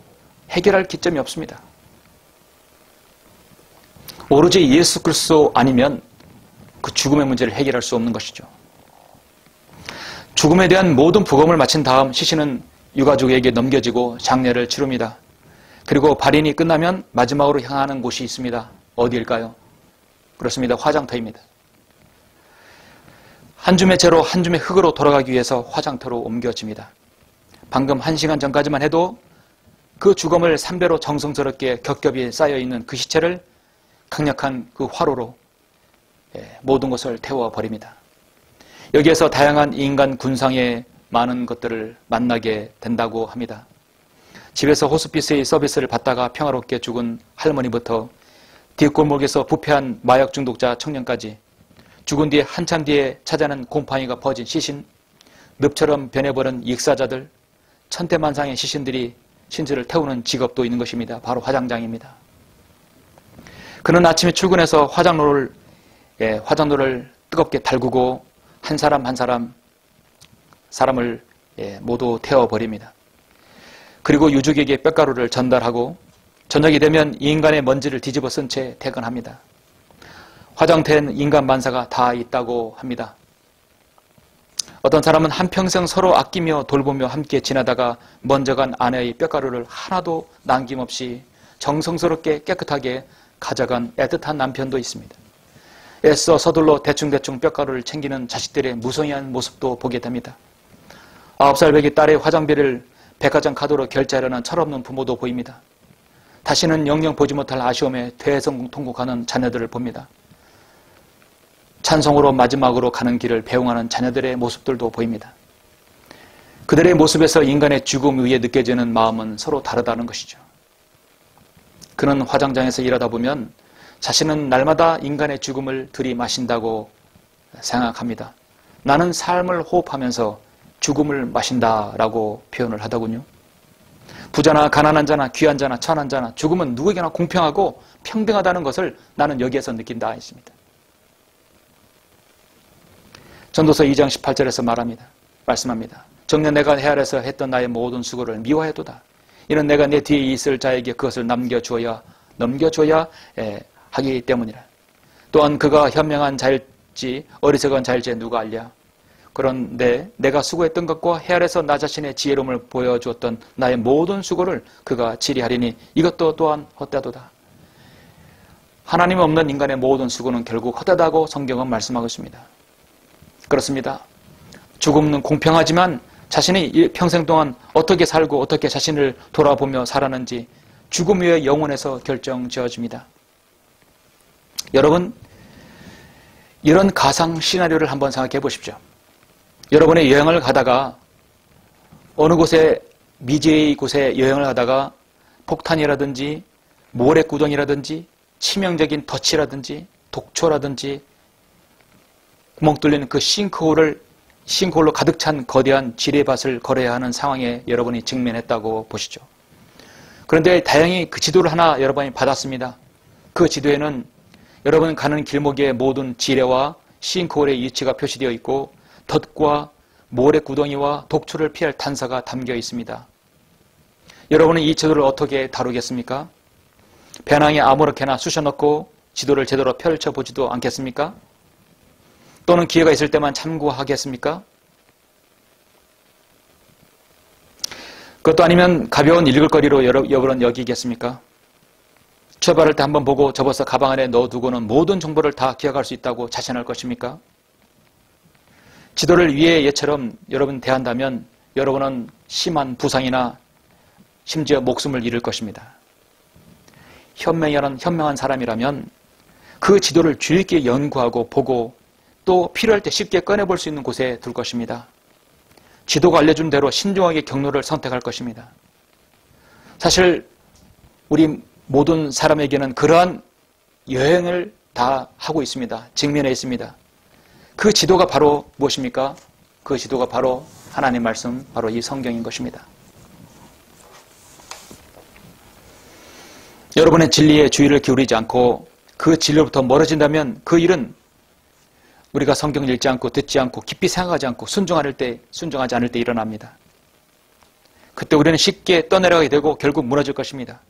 A: 해결할 기점이 없습니다. 오로지 예수 그리스도 아니면 그 죽음의 문제를 해결할 수 없는 것이죠. 죽음에 대한 모든 부검을 마친 다음 시신은 유가족에게 넘겨지고 장례를 치릅니다. 그리고 발인이 끝나면 마지막으로 향하는 곳이 있습니다. 어디일까요? 그렇습니다. 화장터입니다. 한 줌의 재로 한 줌의 흙으로 돌아가기 위해서 화장터로 옮겨집니다. 방금 1시간 전까지만 해도 그 죽음을 3배로 정성스럽게 겹겹이 쌓여있는 그 시체를 강력한 그 화로로 모든 것을 태워버립니다. 여기에서 다양한 인간 군상의 많은 것들을 만나게 된다고 합니다. 집에서 호스피스의 서비스를 받다가 평화롭게 죽은 할머니부터 뒷골목에서 부패한 마약 중독자 청년까지 죽은 뒤에 한참 뒤에 찾아낸 곰팡이가 퍼진 시신, 늪처럼 변해버린 익사자들, 천태만상의 시신들이 신들을 태우는 직업도 있는 것입니다. 바로 화장장입니다. 그는 아침에 출근해서 화장로를 뜨겁게 달구고 한 사람 한 사람을 모두 태워버립니다. 그리고 유족에게 뼈가루를 전달하고 저녁이 되면 인간의 먼지를 뒤집어 쓴 채 퇴근합니다. 화장된 인간 만사가 다 있다고 합니다. 어떤 사람은 한평생 서로 아끼며 돌보며 함께 지내다가 먼저 간 아내의 뼈가루를 하나도 남김없이 정성스럽게 깨끗하게 가져간 애틋한 남편도 있습니다. 애써 서둘러 대충대충 뼈가루를 챙기는 자식들의 무성의한 모습도 보게 됩니다. 9살 배기 딸의 화장비를 백화점 카드로 결제하려는 철없는 부모도 보입니다. 다시는 영영 보지 못할 아쉬움에 대성통곡하는 자녀들을 봅니다. 찬송으로 마지막으로 가는 길을 배웅하는 자녀들의 모습들도 보입니다. 그들의 모습에서 인간의 죽음 위에 느껴지는 마음은 서로 다르다는 것이죠. 그는 화장장에서 일하다 보면 자신은 날마다 인간의 죽음을 들이마신다고 생각합니다. 나는 삶을 호흡하면서 죽음을 마신다라고 표현을 하더군요. 부자나 가난한 자나 귀한 자나 천한 자나 죽음은 누구에게나 공평하고 평등하다는 것을 나는 여기에서 느낀다 했습니다. 전도서 2장 18절에서 말합니다. 말씀합니다. 정녕 내가 헤아려서 했던 나의 모든 수고를 미워해도다. 이는 내가 내 뒤에 있을 자에게 그것을 넘겨줘야 하기 때문이라. 또한 그가 현명한 자일지 어리석은 자일지 누가 알랴. 그런데 내가 수고했던 것과 헤아려서 나 자신의 지혜로움을 보여주었던 나의 모든 수고를 그가 치리하리니 이것도 또한 헛되도다. 하나님 없는 인간의 모든 수고는 결국 헛되다고 성경은 말씀하고 있습니다. 그렇습니다. 죽음은 공평하지만 자신이 평생 동안 어떻게 살고 어떻게 자신을 돌아보며 살았는지 죽음 후의 영혼에서 결정지어집니다. 여러분, 이런 가상 시나리오를 한번 생각해 보십시오. 여러분의 여행을 가다가 어느 곳에 미지의 곳에 여행을 하다가 폭탄이라든지 모래구덩이라든지 치명적인 덫이라든지 독초라든지 구멍 뚫리는 그 싱크홀로 가득 찬 거대한 지뢰밭을 걸어야 하는 상황에 여러분이 직면했다고 보시죠. 그런데 다행히 그 지도를 하나 여러분이 받았습니다. 그 지도에는 여러분 가는 길목의 모든 지뢰와 싱크홀의 위치가 표시되어 있고 덫과 모래구덩이와 독초를 피할 단서가 담겨 있습니다. 여러분은 이 지도를 어떻게 다루겠습니까? 배낭에 아무렇게나 쑤셔넣고 지도를 제대로 펼쳐보지도 않겠습니까? 또는 기회가 있을 때만 참고하겠습니까? 그것도 아니면 가벼운 읽을거리로 여러분은 여기겠습니까? 출발할 때 한번 보고 접어서 가방 안에 넣어두고는 모든 정보를 다 기억할 수 있다고 자신할 것입니까? 지도를 위에 얘처럼 여러분 대한다면 여러분은 심한 부상이나 심지어 목숨을 잃을 것입니다. 현명한 사람이라면 그 지도를 주의 깊게 연구하고 보고 또 필요할 때 쉽게 꺼내볼 수 있는 곳에 둘 것입니다. 지도가 알려준 대로 신중하게 경로를 선택할 것입니다. 사실 우리 모든 사람에게는 그러한 여행을 다 하고 있습니다. 직면해 있습니다. 그 지도가 바로 무엇입니까? 그 지도가 바로 하나님의 말씀, 바로 이 성경인 것입니다. 여러분의 진리에 주의를 기울이지 않고 그 진리로부터 멀어진다면 그 일은 우리가 성경을 읽지 않고 듣지 않고 깊이 생각하지 않고 순종하지 않을 때 일어납니다. 그때 우리는 쉽게 떠내려가게 되고 결국 무너질 것입니다.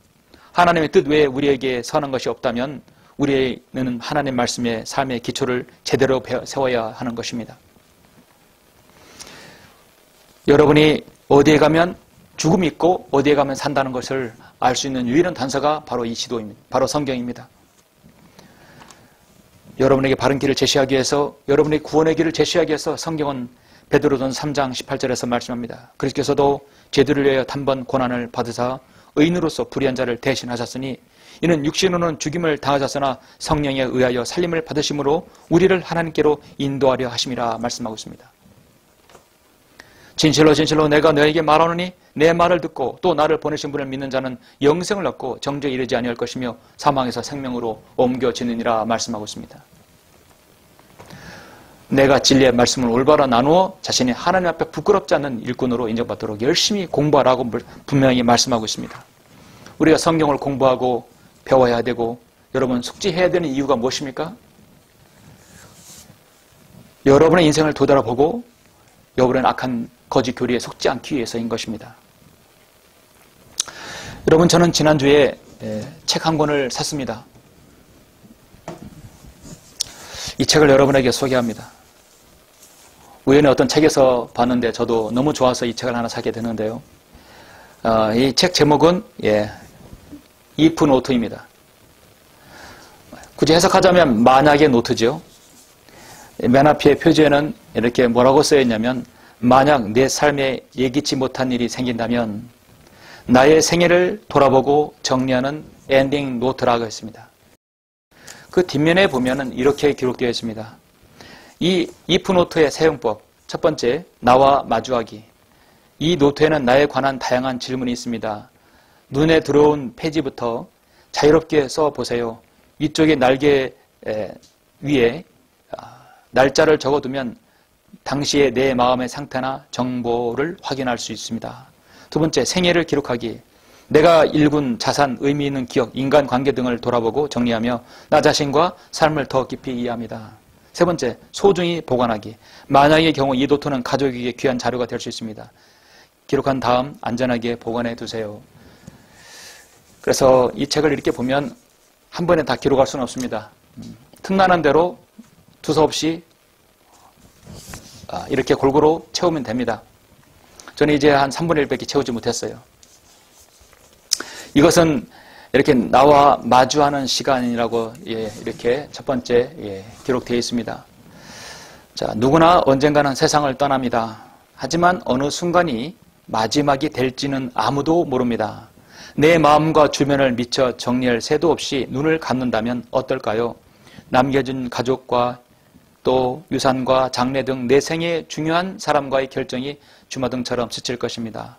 A: 하나님의 뜻 외에 우리에게 선한 것이 없다면 우리는 하나님 말씀의 삶의 기초를 제대로 세워야 하는 것입니다. 여러분이 어디에 가면 죽음이 있고 어디에 가면 산다는 것을 알 수 있는 유일한 단서가 바로 이 지도입니다. 바로 성경입니다. 여러분에게 바른 길을 제시하기 위해서, 여러분의 구원의 길을 제시하기 위해서 성경은 베드로전 3장 18절에서 말씀합니다. 그리스도께서도 죄들을 위하여 단번 고난을 받으사 의인으로서 불의한 자를 대신하셨으니 이는 육신으로는 죽임을 당하셨으나 성령에 의하여 살림을 받으심으로 우리를 하나님께로 인도하려 하심이라 말씀하고 있습니다. 진실로 진실로 내가 너에게 말하노니 내 말을 듣고 또 나를 보내신 분을 믿는 자는 영생을 얻고 정죄에 이르지 아니할 것이며 사망에서 생명으로 옮겨지느니라 말씀하고 있습니다. 내가 진리의 말씀을 올바로 나누어 자신이 하나님 앞에 부끄럽지 않는 일꾼으로 인정받도록 열심히 공부하라고 분명히 말씀하고 있습니다. 우리가 성경을 공부하고 배워야 되고 여러분 숙지해야 되는 이유가 무엇입니까? 여러분의 인생을 되돌아보고 여러분의 악한 거짓 교리에 속지 않기 위해서인 것입니다. 여러분, 저는 지난주에 책 한 권을 샀습니다. 이 책을 여러분에게 소개합니다. 우연히 어떤 책에서 봤는데 저도 너무 좋아서 이 책을 하나 사게 되는데요. 이 책 제목은 if 노트입니다. 굳이 해석하자면 만약의 노트죠. 맨 앞에 표지에는 이렇게 뭐라고 쓰여 있냐면, 만약 내 삶에 예기치 못한 일이 생긴다면 나의 생애를 돌아보고 정리하는 엔딩 노트라고 했습니다. 그 뒷면에 보면은 이렇게 기록되어 있습니다. 이 if 노트의 사용법, 첫 번째, 나와 마주하기. 이 노트에는 나에 관한 다양한 질문이 있습니다. 눈에 들어온 페이지부터 자유롭게 써보세요. 위쪽에 날개 위에 날짜를 적어두면 당시의 내 마음의 상태나 정보를 확인할 수 있습니다. 두 번째, 생애를 기록하기. 내가 일군 자산, 의미 있는 기억, 인간관계 등을 돌아보고 정리하며 나 자신과 삶을 더 깊이 이해합니다. 세 번째, 소중히 보관하기. 만약의 경우 이 노트는 가족에게 귀한 자료가 될 수 있습니다. 기록한 다음 안전하게 보관해 두세요. 그래서 이 책을 이렇게 보면 한 번에 다 기록할 수는 없습니다. 틈나는 대로 두서없이 이렇게 골고루 채우면 됩니다. 저는 이제 한 3분의 1밖에 채우지 못했어요. 이것은 이렇게 나와 마주하는 시간이라고 이렇게 첫 번째 기록되어 있습니다. 자, 누구나 언젠가는 세상을 떠납니다. 하지만 어느 순간이 마지막이 될지는 아무도 모릅니다. 내 마음과 주변을 미처 정리할 새도 없이 눈을 감는다면 어떨까요? 남겨진 가족과 또 유산과 장래 등 내 생에 중요한 사람과의 결정이 주마등처럼 스칠 것입니다.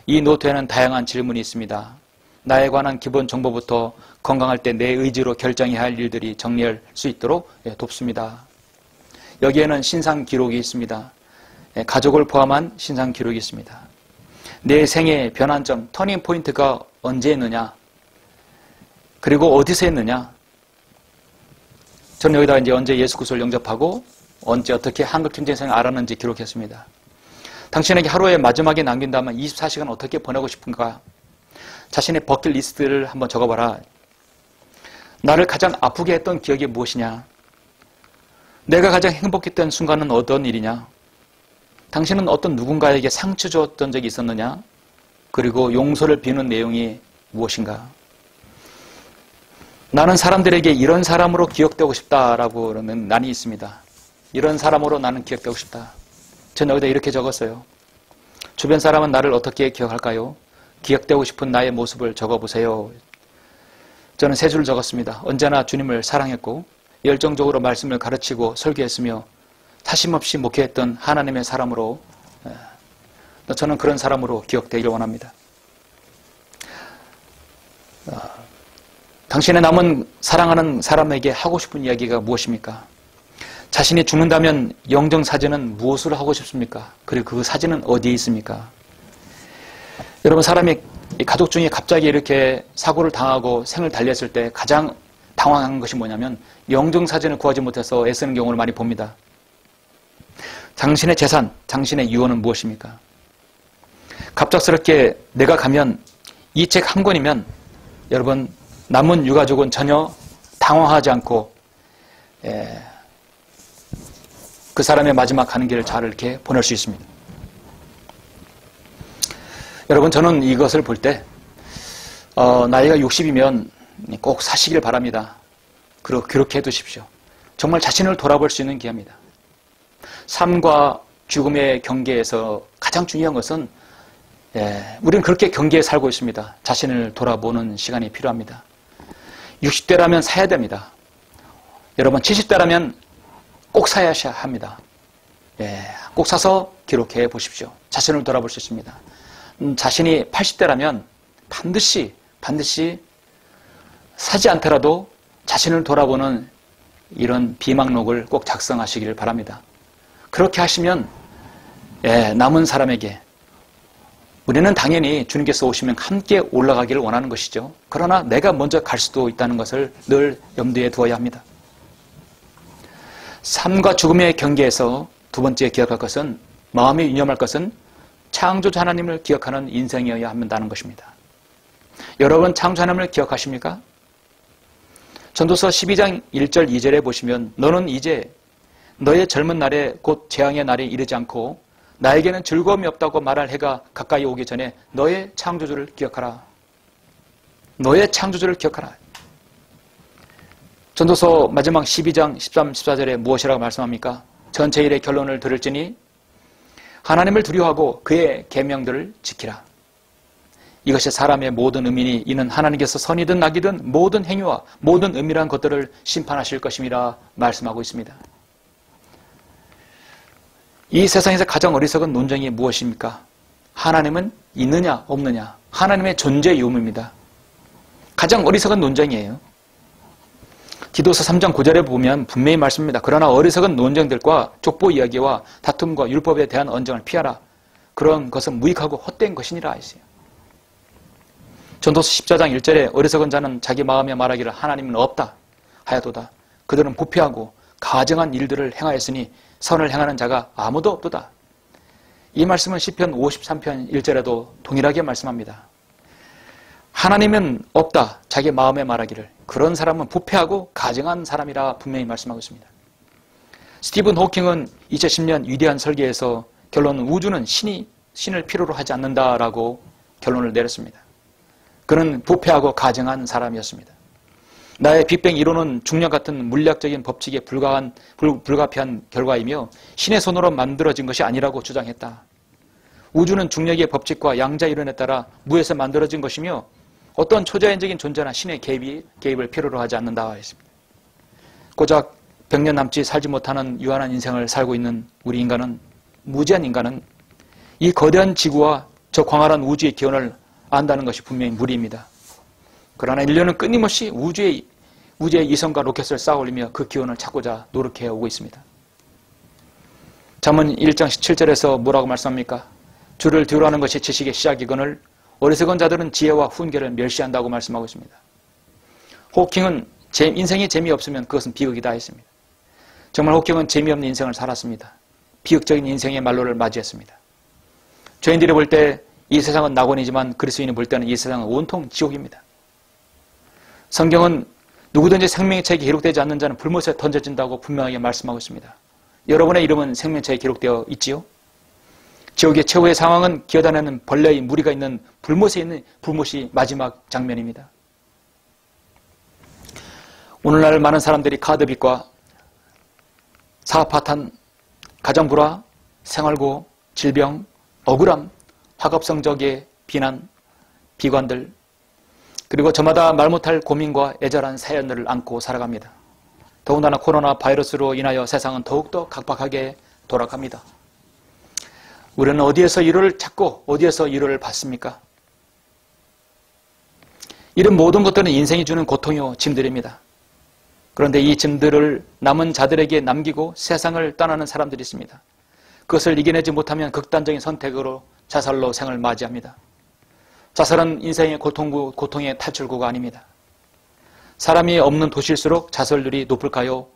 A: 이 노트에는 다양한 질문이 있습니다. 나에 관한 기본 정보부터 건강할 때 내 의지로 결정해야 할 일들이 정리할 수 있도록 돕습니다. 여기에는 신상 기록이 있습니다. 가족을 포함한 신상 기록이 있습니다. 내 생의 변환점, 터닝 포인트가 언제 있느냐, 그리고 어디서 했느냐. 저는 여기다가 이제 언제 예수 그리스도를 영접하고 언제 어떻게 한국 전쟁생을 알았는지 기록했습니다. 당신에게 하루의 마지막에 남긴다면 24시간 어떻게 보내고 싶은가? 자신의 버킷리스트를 한번 적어봐라. 나를 가장 아프게 했던 기억이 무엇이냐? 내가 가장 행복했던 순간은 어떤 일이냐? 당신은 어떤 누군가에게 상처 줬던 적이 있었느냐? 그리고 용서를 비는 내용이 무엇인가? 나는 사람들에게 이런 사람으로 기억되고 싶다라고 그러는 난이 있습니다. 이런 사람으로 나는 기억되고 싶다. 전 여기다 이렇게 적었어요. 주변 사람은 나를 어떻게 기억할까요? 기억되고 싶은 나의 모습을 적어보세요. 저는 세 줄 적었습니다. 언제나 주님을 사랑했고 열정적으로 말씀을 가르치고 설교했으며 타심없이 목회했던 하나님의 사람으로, 저는 그런 사람으로 기억되기를 원합니다. 당신의 남은 사랑하는 사람에게 하고 싶은 이야기가 무엇입니까? 자신이 죽는다면 영정사진은 무엇을 하고 싶습니까? 그리고 그 사진은 어디에 있습니까? 여러분, 사람이 가족 중에 갑자기 이렇게 사고를 당하고 생을 달렸을 때 가장 당황한 것이 뭐냐면 영정사진을 구하지 못해서 애쓰는 경우를 많이 봅니다. 당신의 재산, 당신의 유언은 무엇입니까? 갑작스럽게 내가 가면 이 책 한 권이면 여러분 남은 유가족은 전혀 당황하지 않고 그 사람의 마지막 가는 길을 잘 이렇게 보낼 수 있습니다. 여러분, 저는 이것을 볼 때 나이가 60이면 꼭 사시길 바랍니다. 그리고 그렇게 해두십시오. 정말 자신을 돌아볼 수 있는 기회입니다. 삶과 죽음의 경계에서 가장 중요한 것은 우리는 그렇게 경계에 살고 있습니다. 자신을 돌아보는 시간이 필요합니다. 60대라면 사야 됩니다. 여러분, 70대라면 꼭 사야 합니다. 꼭 사서 기록해 보십시오. 자신을 돌아볼 수 있습니다. 자신이 80대라면 반드시 사지 않더라도 자신을 돌아보는 이런 비망록을 꼭 작성하시기를 바랍니다. 그렇게 하시면 남은 사람에게, 우리는 당연히 주님께서 오시면 함께 올라가기를 원하는 것이죠. 그러나 내가 먼저 갈 수도 있다는 것을 늘 염두에 두어야 합니다. 삶과 죽음의 경계에서 두 번째 기억할 것은, 마음에 유념할 것은 창조주 하나님을 기억하는 인생이어야 한다는 것입니다. 여러분, 창조주 하나님을 기억하십니까? 전도서 12장 1절 2절에 보시면 너는 이제 너의 젊은 날에 곧 재앙의 날이 이르지 않고 나에게는 즐거움이 없다고 말할 해가 가까이 오기 전에 너의 창조주를 기억하라. 너의 창조주를 기억하라. 전도서 마지막 12장 13, 14절에 무엇이라고 말씀합니까? 전체 일의 결론을 들을지니 하나님을 두려워하고 그의 계명들을 지키라. 이것이 사람의 모든 의미니 이는 하나님께서 선이든 악이든 모든 행위와 모든 은밀한 것들을 심판하실 것임이라 말씀하고 있습니다. 이 세상에서 가장 어리석은 논쟁이 무엇입니까? 하나님은 있느냐 없느냐, 하나님의 존재의 의무입니다. 가장 어리석은 논쟁이에요. 디도서 3장 9절에 보면 분명히 말씀입니다. 그러나 어리석은 논쟁들과 족보 이야기와 다툼과 율법에 대한 언쟁을 피하라. 그런 것은 무익하고 헛된 것이니라 했어요. 전도서 14장 1절에 어리석은 자는 자기 마음에 말하기를 하나님은 없다 하여도다. 그들은 부패하고 가증한 일들을 행하였으니 선을 행하는 자가 아무도 없도다. 이 말씀은 시편 53편 1절에도 동일하게 말씀합니다. 하나님은 없다. 자기 마음에 말하기를. 그런 사람은 부패하고 가증한 사람이라 분명히 말씀하고 있습니다. 스티븐 호킹은 2010년 위대한 설계에서 결론은 우주는 신을 필요로 하지 않는다라고 결론을 내렸습니다. 그는 부패하고 가증한 사람이었습니다. 나의 빅뱅 이론은 중력 같은 물리학적인 법칙에 불가피한 결과이며 신의 손으로 만들어진 것이 아니라고 주장했다. 우주는 중력의 법칙과 양자 이론에 따라 무에서 만들어진 것이며 어떤 초자연적인 존재나 신의 개입을 필요로 하지 않는다 했습니다. 고작 100년 남짓 살지 못하는 유한한 인생을 살고 있는 우리 인간은, 무지한 인간은 이 거대한 지구와 저 광활한 우주의 기원을 안다는 것이 분명히 무리입니다. 그러나 인류는 끊임없이 우주의 이성과 로켓을 쌓아 올리며 그 기원을 찾고자 노력해 오고 있습니다. 잠언 1장 17절에서 뭐라고 말씀합니까? 주를 두려워하는 것이 지식의 시작이거늘 어리석은 자들은 지혜와 훈계를 멸시한다고 말씀하고 있습니다. 호킹은 인생이 재미없으면 그것은 비극이다 했습니다. 정말 호킹은 재미없는 인생을 살았습니다. 비극적인 인생의 말로를 맞이했습니다. 죄인들이 볼 때 이 세상은 낙원이지만 그리스도인이 볼 때는 이 세상은 온통 지옥입니다. 성경은 누구든지 생명의 책에 기록되지 않는 자는 불못에 던져진다고 분명하게 말씀하고 있습니다. 여러분의 이름은 생명책에 기록되어 있지요? 지옥의 최후의 상황은 기어다니는 벌레의 무리가 있는 불못에 있는 불못이 마지막 장면입니다. 오늘날 많은 사람들이 카드빚과 사업파탄, 가정불화, 생활고, 질병, 억울함, 학업성적의 비난, 비관들, 그리고 저마다 말 못할 고민과 애절한 사연들을 안고 살아갑니다. 더군다나 코로나 바이러스로 인하여 세상은 더욱더 각박하게 돌아갑니다. 우리는 어디에서 위로를 찾고 어디에서 위로를 받습니까? 이런 모든 것들은 인생이 주는 고통이요 짐들입니다. 그런데 이 짐들을 남은 자들에게 남기고 세상을 떠나는 사람들이 있습니다. 그것을 이겨내지 못하면 극단적인 선택으로 자살로 생을 맞이합니다. 자살은 인생의 고통의 탈출구가 아닙니다. 사람이 없는 도시일수록 자살률이 높을까요?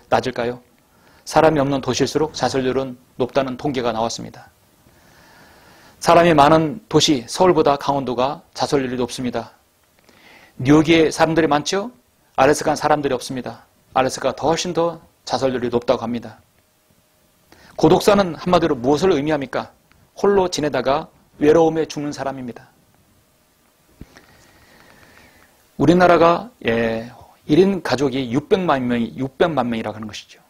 A: 낮을까요? 사람이 없는 도시일수록 자살률은 높다는 통계가 나왔습니다. 사람이 많은 도시, 서울보다 강원도가 자살률이 높습니다. 뉴욕에 사람들이 많죠? 알래스카는 사람들이 없습니다. 알래스카가 훨씬 더 자살률이 높다고 합니다. 고독사는 한마디로 무엇을 의미합니까? 홀로 지내다가 외로움에 죽는 사람입니다. 우리나라가 1인 가족이 600만 명이라고 하는 것이죠.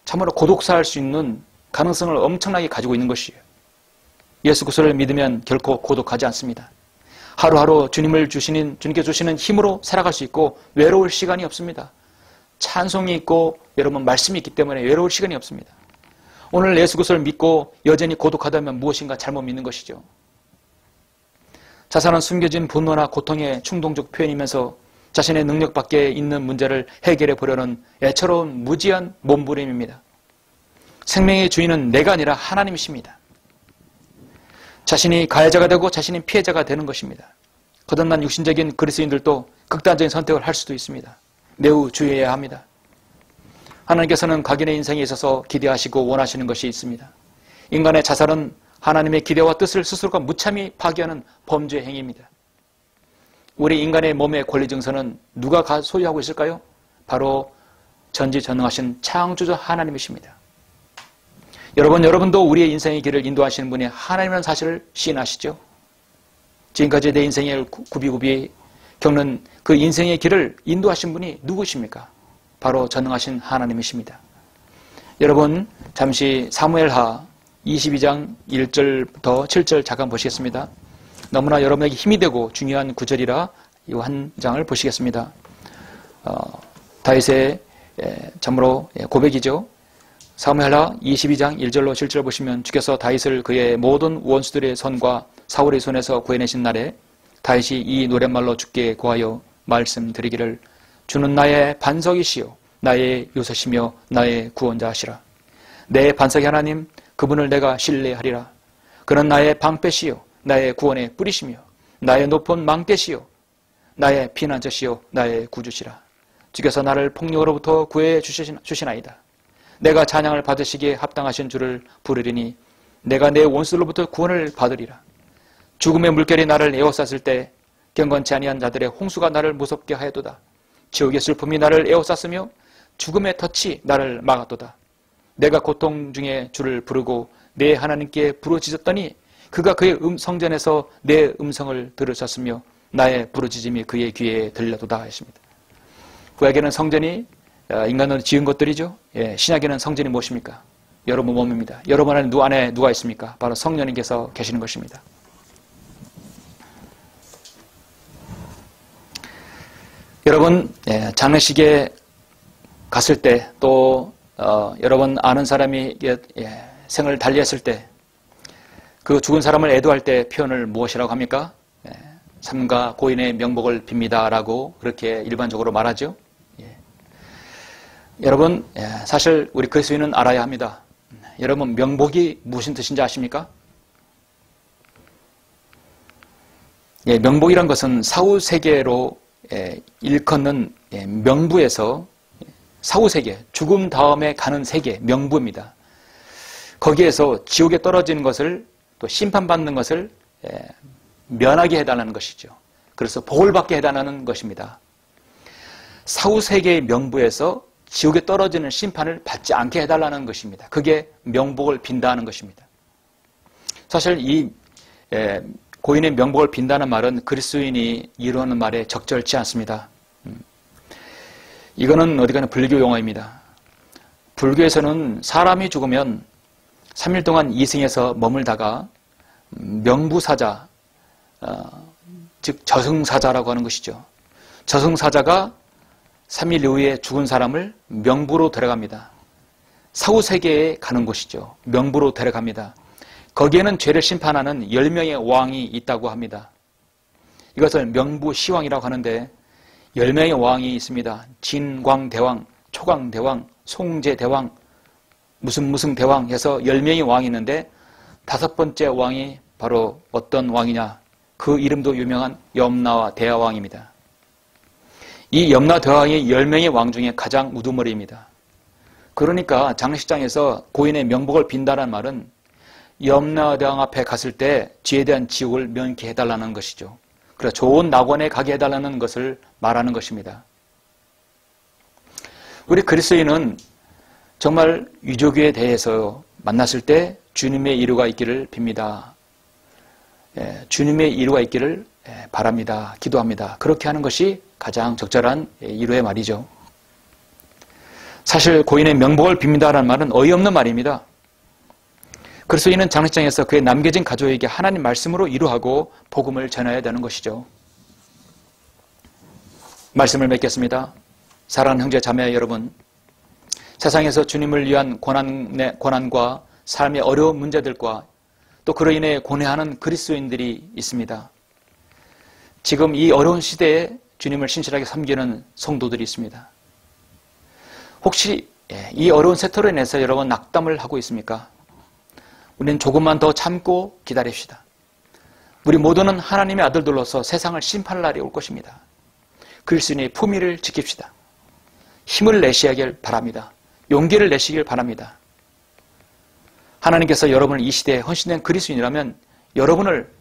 A: 참으로 고독사할 수 있는 가능성을 엄청나게 가지고 있는 것이에요. 예수 그리스도를 믿으면 결코 고독하지 않습니다. 하루하루 주님께 주시는 힘으로 살아갈 수 있고 외로울 시간이 없습니다. 찬송이 있고 여러분 말씀이 있기 때문에 외로울 시간이 없습니다. 오늘 예수 그리스도를 믿고 여전히 고독하다면 무엇인가 잘못 믿는 것이죠. 자살은 숨겨진 분노나 고통의 충동적 표현이면서 자신의 능력 밖에 있는 문제를 해결해 보려는 애처로운 무지한 몸부림입니다. 생명의 주인은 내가 아니라 하나님이십니다. 자신이 가해자가 되고 자신이 피해자가 되는 것입니다. 거듭난 육신적인 그리스도인들도 극단적인 선택을 할 수도 있습니다. 매우 주의해야 합니다. 하나님께서는 각인의 인생에 있어서 기대하시고 원하시는 것이 있습니다. 인간의 자살은 하나님의 기대와 뜻을 스스로가 무참히 파기하는 범죄 행위입니다. 우리 인간의 몸의 권리 증서는 누가 소유하고 있을까요? 바로 전지전능하신 창조주 하나님이십니다. 여러분도 우리의 인생의 길을 인도하시는 분이 하나님이라는 사실을 시인하시죠. 지금까지 내 인생을 굽이굽이 겪는 그 인생의 길을 인도하신 분이 누구십니까? 바로 전능하신 하나님이십니다. 여러분 잠시 사무엘하 22장 1절부터 7절 잠깐 보시겠습니다. 너무나 여러분에게 힘이 되고 중요한 구절이라 이 한 장을 보시겠습니다. 다윗의 참으로 고백이죠. 사무엘하 22장 1절로 7절 보시면 주께서 다윗을 그의 모든 원수들의 손과 사울의 손에서 구해내신 날에 다윗이 이 노랫말로 주께 구하여 말씀드리기를 주는 나의 반석이시요 나의 요새시며 나의 구원자시라. 내 반석의 하나님 그분을 내가 신뢰하리라. 그는 나의 방패시요 나의 구원의 뿌리시며 나의 높은 망대시요 나의 피난처시요 나의 구주시라. 주께서 나를 폭력으로부터 구해 주시나이다. 내가 찬양을 받으시기에 합당하신 주를 부르리니 내가 내 원수로부터 구원을 받으리라. 죽음의 물결이 나를 에워쌌을 때 경건치 아니한 자들의 홍수가 나를 무섭게 하였도다. 지옥의 슬픔이 나를 에워쌌으며 죽음의 덫이 나를 막았도다. 내가 고통 중에 주를 부르고 내 하나님께 부르짖었더니 그가 그의 성전에서 내 음성을 들으셨으며 나의 부르짖음이 그의 귀에 들려도다 하십니다. 구약에는 성전이 인간으로 지은 것들이죠. 신약에는 성전이 무엇입니까? 여러분 몸입니다. 여러분 안에 누가 있습니까? 바로 성령님께서 계시는 것입니다. 여러분 장례식에 갔을 때 또 여러분 아는 사람이 생을 달리했을 때 그 죽은 사람을 애도할 때 표현을 무엇이라고 합니까? 삼가 고인의 명복을 빕니다 라고 그렇게 일반적으로 말하죠. 여러분 사실 우리 그리스도인은 알아야 합니다. 여러분 명복이 무슨 뜻인지 아십니까? 명복이란 것은 사후세계로 일컫는 명부에서 사후세계, 죽음 다음에 가는 세계, 명부입니다. 거기에서 지옥에 떨어지는 것을 또 심판받는 것을 면하게 해달라는 것이죠. 그래서 복을 받게 해달라는 것입니다. 사후세계의 명부에서 지옥에 떨어지는 심판을 받지 않게 해달라는 것입니다. 그게 명복을 빈다는 것입니다. 사실 이 고인의 명복을 빈다는 말은 그리스도인이 이루는 말에 적절치 않습니다. 이거는 어디가나 불교 용어입니다. 불교에서는 사람이 죽으면 3일 동안 이승에서 머물다가 명부사자, 즉 저승사자라고 하는 것이죠. 저승사자가 3일 이후에 죽은 사람을 명부로 데려갑니다. 사후세계에 가는 곳이죠. 명부로 데려갑니다. 거기에는 죄를 심판하는 10명의 왕이 있다고 합니다. 이것을 명부시왕이라고 하는데 10명의 왕이 있습니다. 진광대왕, 초광대왕, 송제대왕, 무슨 대왕 해서 10명의 왕이 있는데 5번째 왕이 바로 어떤 왕이냐? 그 이름도 유명한 염라와 대화왕입니다. 이 염라 대왕이 10명의 왕 중에 가장 우두머리입니다. 그러니까 장례식장에서 고인의 명복을 빈다는 말은 염라 대왕 앞에 갔을 때 죄에 대한 지옥을 면케 해달라는 것이죠. 그래서 좋은 낙원에 가게 해달라는 것을 말하는 것입니다. 우리 그리스도인은 정말 유족에 대해서 만났을 때 주님의 이루가 있기를 빕니다. 주님의 이루가 있기를 바랍니다. 기도합니다. 그렇게 하는 것이 가장 적절한 이루의 말이죠. 사실 고인의 명복을 빕니다라는 말은 어이없는 말입니다. 그리스도인은 장례식장에서 그의 남겨진 가족에게 하나님 말씀으로 이루하고 복음을 전해야 되는 것이죠. 말씀을 맺겠습니다. 사랑하는 형제 자매 여러분, 세상에서 주님을 위한 고난과 삶의 어려운 문제들과 또 그로 인해 고뇌하는 그리스도인들이 있습니다. 지금 이 어려운 시대에 주님을 신실하게 섬기는 성도들이 있습니다. 혹시 이 어려운 세태로 인해서 여러분 낙담을 하고 있습니까? 우리는 조금만 더 참고 기다립시다. 우리 모두는 하나님의 아들들로서 세상을 심판할 날이 올 것입니다. 그리스도인의 품위를 지킵시다. 힘을 내시길 바랍니다. 용기를 내시길 바랍니다. 하나님께서 여러분을 이 시대에 헌신된 그리스도인이라면 여러분을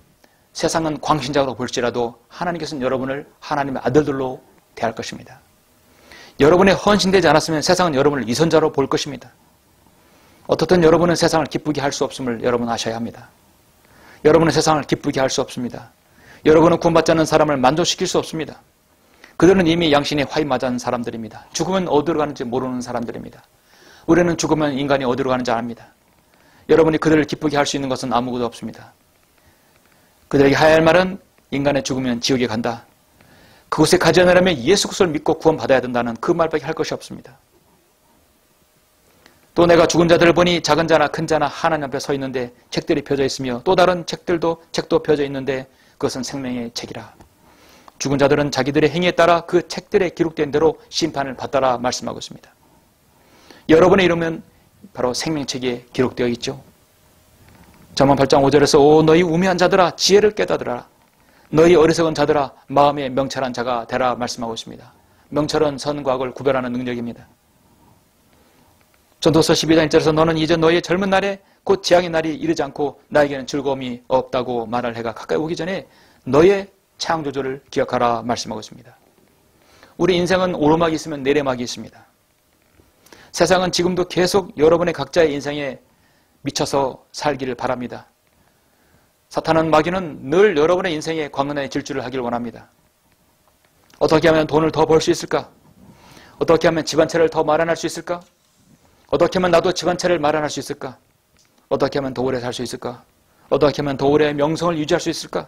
A: 세상은 광신자로 볼지라도 하나님께서는 여러분을 하나님의 아들들로 대할 것입니다. 여러분이 헌신되지 않았으면 세상은 여러분을 위선자로 볼 것입니다. 어떻든 여러분은 세상을 기쁘게 할 수 없음을 여러분 아셔야 합니다. 여러분은 세상을 기쁘게 할 수 없습니다. 여러분은 구원받지 않는 사람을 만족시킬 수 없습니다. 그들은 이미 양신에 화이 맞은 사람들입니다. 죽으면 어디로 가는지 모르는 사람들입니다. 우리는 죽으면 인간이 어디로 가는지 압니다. 여러분이 그들을 기쁘게 할 수 있는 것은 아무것도 없습니다. 그들에게 해야 할 말은 인간의 죽으면 지옥에 간다. 그곳에 가지 않으려면 예수 그리스도를 믿고 구원받아야 된다는 그 말밖에 할 것이 없습니다. 또 내가 죽은 자들을 보니 작은 자나 큰 자나 하나님 앞에 서 있는데 책들이 펴져 있으며 또 다른 책도 펴져 있는데 그것은 생명의 책이라. 죽은 자들은 자기들의 행위에 따라 그 책들에 기록된 대로 심판을 받더라 말씀하고 있습니다. 여러분의 이름은 바로 생명책에 기록되어 있죠. 잠언 8장 5절에서 오 너희 우매한 자들아 지혜를 깨닫으라. 너희 어리석은 자들아 마음에 명철한 자가 되라 말씀하고 있습니다. 명철은 선과 악을 구별하는 능력입니다. 전도서 12장 1절에서 너는 이제 너의 젊은 날에 곧 재앙의 날이 이르지 않고 나에게는 즐거움이 없다고 말할 해가 가까이 오기 전에 너의 창조주를 기억하라 말씀하고 있습니다. 우리 인생은 오르막이 있으면 내리막이 있습니다. 세상은 지금도 계속 여러분의 각자의 인생에 미쳐서 살기를 바랍니다. 사탄은 마귀는 늘 여러분의 인생에 광란의 질주를 하기를 원합니다. 어떻게 하면 돈을 더 벌 수 있을까? 어떻게 하면 집 한 채를 더 마련할 수 있을까? 어떻게 하면 나도 집 한 채를 마련할 수 있을까? 어떻게 하면 더 오래 살 수 있을까? 어떻게 하면 더 오래 명성을 유지할 수 있을까?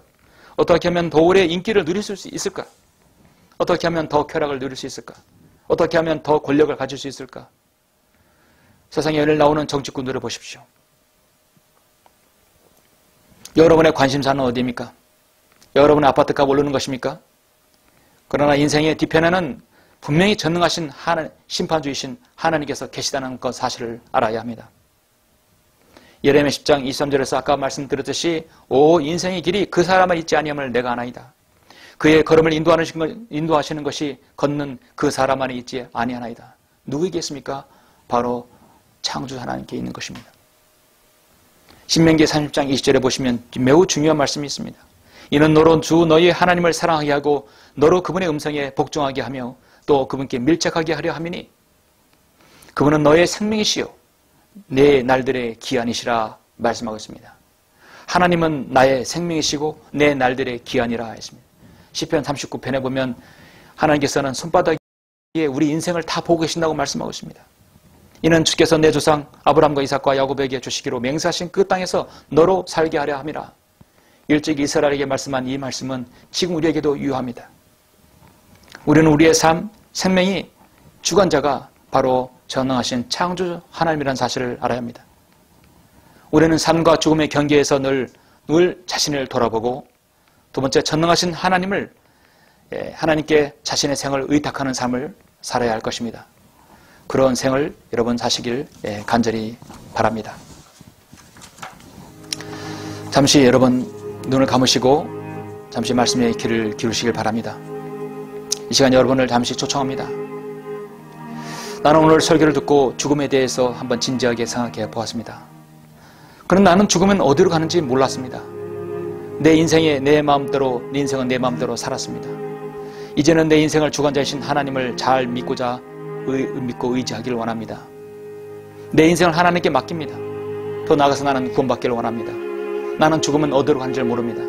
A: 어떻게 하면 더 오래 인기를 누릴 수 있을까? 어떻게 하면 더 쾌락을 누릴 수 있을까? 어떻게 하면 더 권력을 가질 수 있을까? 세상에 오늘 나오는 정치꾼들을 보십시오. 여러분의 관심사는 어디입니까? 여러분의 아파트값 오르는 것입니까? 그러나 인생의 뒤편에는 분명히 전능하신 심판주이신 하나님께서 계시다는 것 사실을 알아야 합니다. 예레미야 10장 23절에서 아까 말씀드렸듯이 오 인생의 길이 그 사람을 잊지 아니함을 내가 아나이다. 그의 걸음을 인도하시는 것이 걷는 그 사람 안에 있지 아니하나이다. 누구에게 있습니까? 바로 창조 하나님께 있는 것입니다. 신명기 30장 20절에 보시면 매우 중요한 말씀이 있습니다. 이는 너로 주 너희 하나님을 사랑하게 하고 너로 그분의 음성에 복종하게 하며 또 그분께 밀착하게 하려 함이니 그분은 너의 생명이시요 내 날들의 기한이시라 말씀하고 있습니다. 하나님은 나의 생명이시고 내 날들의 기한이라 했습니다. 시편 39편에 보면 하나님께서는 손바닥에 우리 인생을 다 보고 계신다고 말씀하고 있습니다. 이는 주께서 내 조상 아브라함과 이삭과 야곱에게 주시기로 맹세하신 그 땅에서 너로 살게 하려 함이라. 일찍 이스라엘에게 말씀한 이 말씀은 지금 우리에게도 유효합니다. 우리는 우리의 삶, 생명이 주관자가 바로 전능하신 창조 하나님이라는 사실을 알아야 합니다. 우리는 삶과 죽음의 경계에서 늘 자신을 돌아보고 두 번째 전능하신 하나님을 하나님께 자신의 생을 의탁하는 삶을 살아야 할 것입니다. 그런 생을 여러분 사시길 간절히 바랍니다. 잠시 여러분 눈을 감으시고 잠시 말씀에 귀를 기울이시길 바랍니다. 이 시간 여러분을 잠시 초청합니다. 나는 오늘 설교를 듣고 죽음에 대해서 한번 진지하게 생각해 보았습니다. 그런데 나는 죽으면 어디로 가는지 몰랐습니다. 내 인생에 내 마음대로, 내 인생은 내 마음대로 살았습니다. 이제는 내 인생을 주관자이신 하나님을 잘 믿고 의지하기를 원합니다. 내 인생을 하나님께 맡깁니다. 더 나아가서 나는 구원받기를 원합니다. 나는 죽으면 어디로 가는지 모릅니다.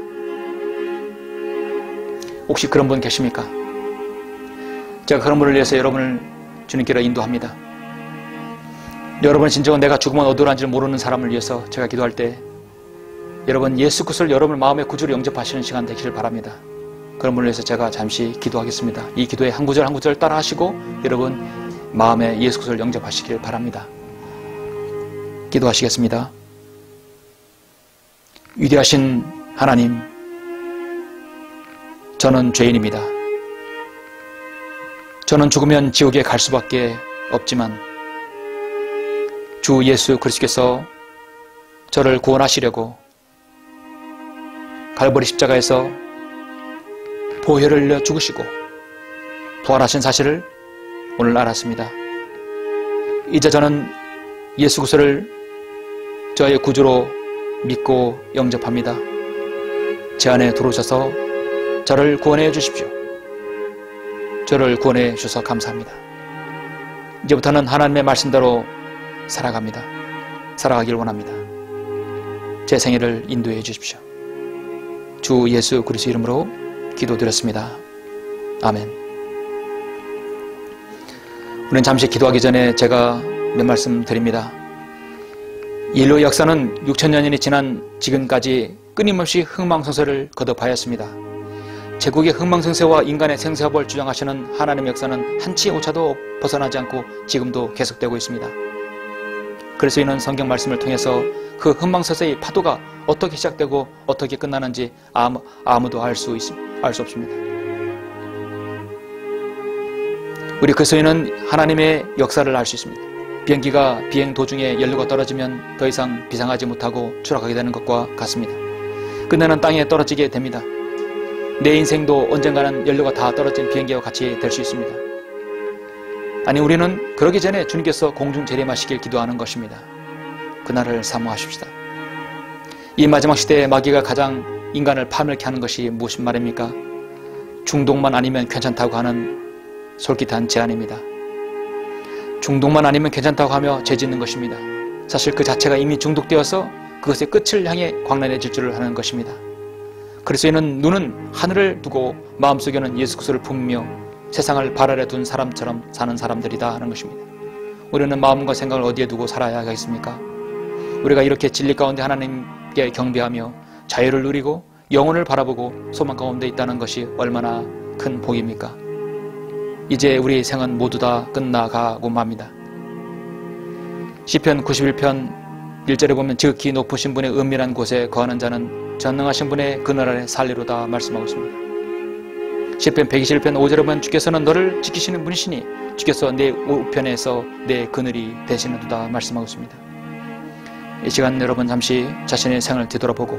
A: 혹시 그런 분 계십니까? 제가 그런 분을 위해서 여러분을 주님께로 인도합니다. 여러분 진정은 내가 죽으면 어디로 가는지 모르는 사람을 위해서 제가 기도할 때 여러분 예수 그리스도를 여러분 마음의 구주로 영접하시는 시간 되기를 바랍니다. 그런 분을 위해서 제가 잠시 기도하겠습니다. 이 기도에 한 구절 한 구절 따라 하시고 여러분 마음에 예수 그리스도를 영접하시길 바랍니다. 기도하시겠습니다. 위대하신 하나님, 저는 죄인입니다. 저는 죽으면 지옥에 갈 수밖에 없지만 주 예수 그리스도께서 저를 구원하시려고 갈보리 십자가에서 보혈을 흘려 죽으시고 부활하신 사실을 오늘 알았습니다. 이제 저는 예수 그리스도를 저의 구주로 믿고 영접합니다. 제 안에 들어오셔서 저를 구원해 주십시오. 저를 구원해 주셔서 감사합니다. 이제부터는 하나님의 말씀대로 살아갑니다. 살아가길 원합니다. 제 생애를 인도해 주십시오. 주 예수 그리스도 이름으로 기도드렸습니다. 아멘. 우리는 잠시 기도하기 전에 제가 몇 말씀 드립니다. 인류 역사는 6천년이 지난 지금까지 끊임없이 흥망성쇠를 거듭하였습니다. 제국의 흥망성쇠와 인간의 생사업을 주장하시는 하나님의 역사는 한치의 오차도 벗어나지 않고 지금도 계속되고 있습니다. 그래서 이는 성경 말씀을 통해서 그 흥망성쇠의 파도가 어떻게 시작되고 어떻게 끝나는지 아무도 알 수 없습니다. 우리 그리스도인은 하나님의 역사를 알 수 있습니다. 비행기가 비행 도중에 연료가 떨어지면 더 이상 비상하지 못하고 추락하게 되는 것과 같습니다. 끝내는 땅에 떨어지게 됩니다. 내 인생도 언젠가는 연료가 다 떨어진 비행기와 같이 될 수 있습니다. 아니, 우리는 그러기 전에 주님께서 공중 재림하시길 기도하는 것입니다. 그날을 사모하십시다. 이 마지막 시대에 마귀가 가장 인간을 파멸케 하는 것이 무엇인 말입니까? 중독만 아니면 괜찮다고 하는 솔깃한 제안입니다. 중독만 아니면 괜찮다고 하며 죄짓는 것입니다. 사실 그 자체가 이미 중독되어서 그것의 끝을 향해 광란해질 줄을 하는 것입니다. 그리스도인은 눈은 하늘을 두고 마음속에는 예수 그리스도를 품으며 세상을 발 아래 둔 사람처럼 사는 사람들이다 하는 것입니다. 우리는 마음과 생각을 어디에 두고 살아야 하겠습니까? 우리가 이렇게 진리 가운데 하나님께 경배하며 자유를 누리고 영혼을 바라보고 소망 가운데 있다는 것이 얼마나 큰 복입니까? 이제 우리의 생은 모두 다 끝나가고 맙니다. 시편 91편 1절에 보면 지극히 높으신 분의 은밀한 곳에 거하는 자는 전능하신 분의 그늘 아래 살리로다 말씀하고 있습니다. 시편 121편 5절에 보면 주께서는 너를 지키시는 분이시니 주께서 내 우편에서 내 그늘이 되시는도다 말씀하고 있습니다. 이 시간 여러분 잠시 자신의 생을 되돌아보고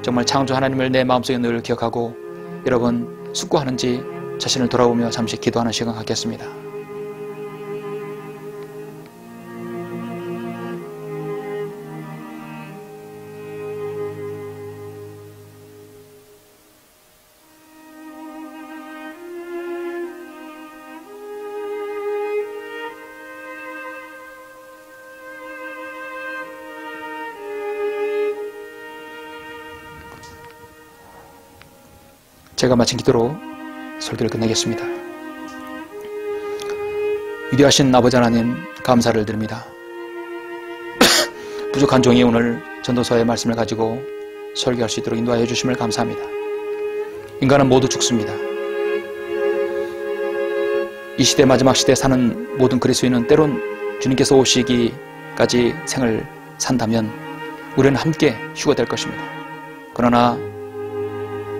A: 정말 창조 하나님을 내 마음속에 늘 기억하고 여러분 숙고하는지 자신을 돌아보며 잠시 기도하는 시간 갖겠습니다. 제가 마친 기도로 설교를 끝내겠습니다. 위대하신 아버지 하나님 감사를 드립니다. 부족한 종이 오늘 전도서의 말씀을 가지고 설교할 수 있도록 인도하여 주심을 감사합니다. 인간은 모두 죽습니다. 이 시대 마지막 시대에 사는 모든 그리스도인은 때론 주님께서 오시기까지 생을 산다면 우리는 함께 휴거될 것입니다. 그러나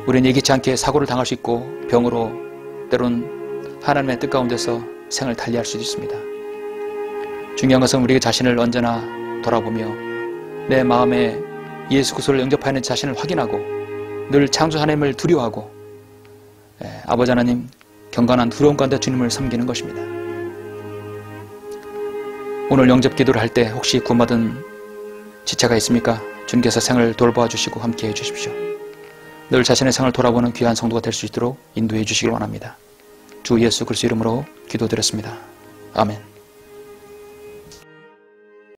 A: 우리는 예기치 않게 사고를 당할 수 있고 병으로 때론 하나님의 뜻 가운데서 생을 달리할 수도 있습니다. 중요한 것은 우리 자신을 언제나 돌아보며 내 마음에 예수 그리스도를 영접하는 자신을 확인하고 늘 창조 하나님을 두려워하고 아버지 하나님 경건한 두려움 가운데 주님을 섬기는 것입니다. 오늘 영접 기도를 할 때 혹시 구원받은 지체가 있습니까? 주님께서 생을 돌보아 주시고 함께 해주십시오. 늘 자신의 생을 돌아보는 귀한 성도가 될 수 있도록 인도해 주시길 원합니다. 주 예수 그리스도 이름으로 기도드렸습니다. 아멘.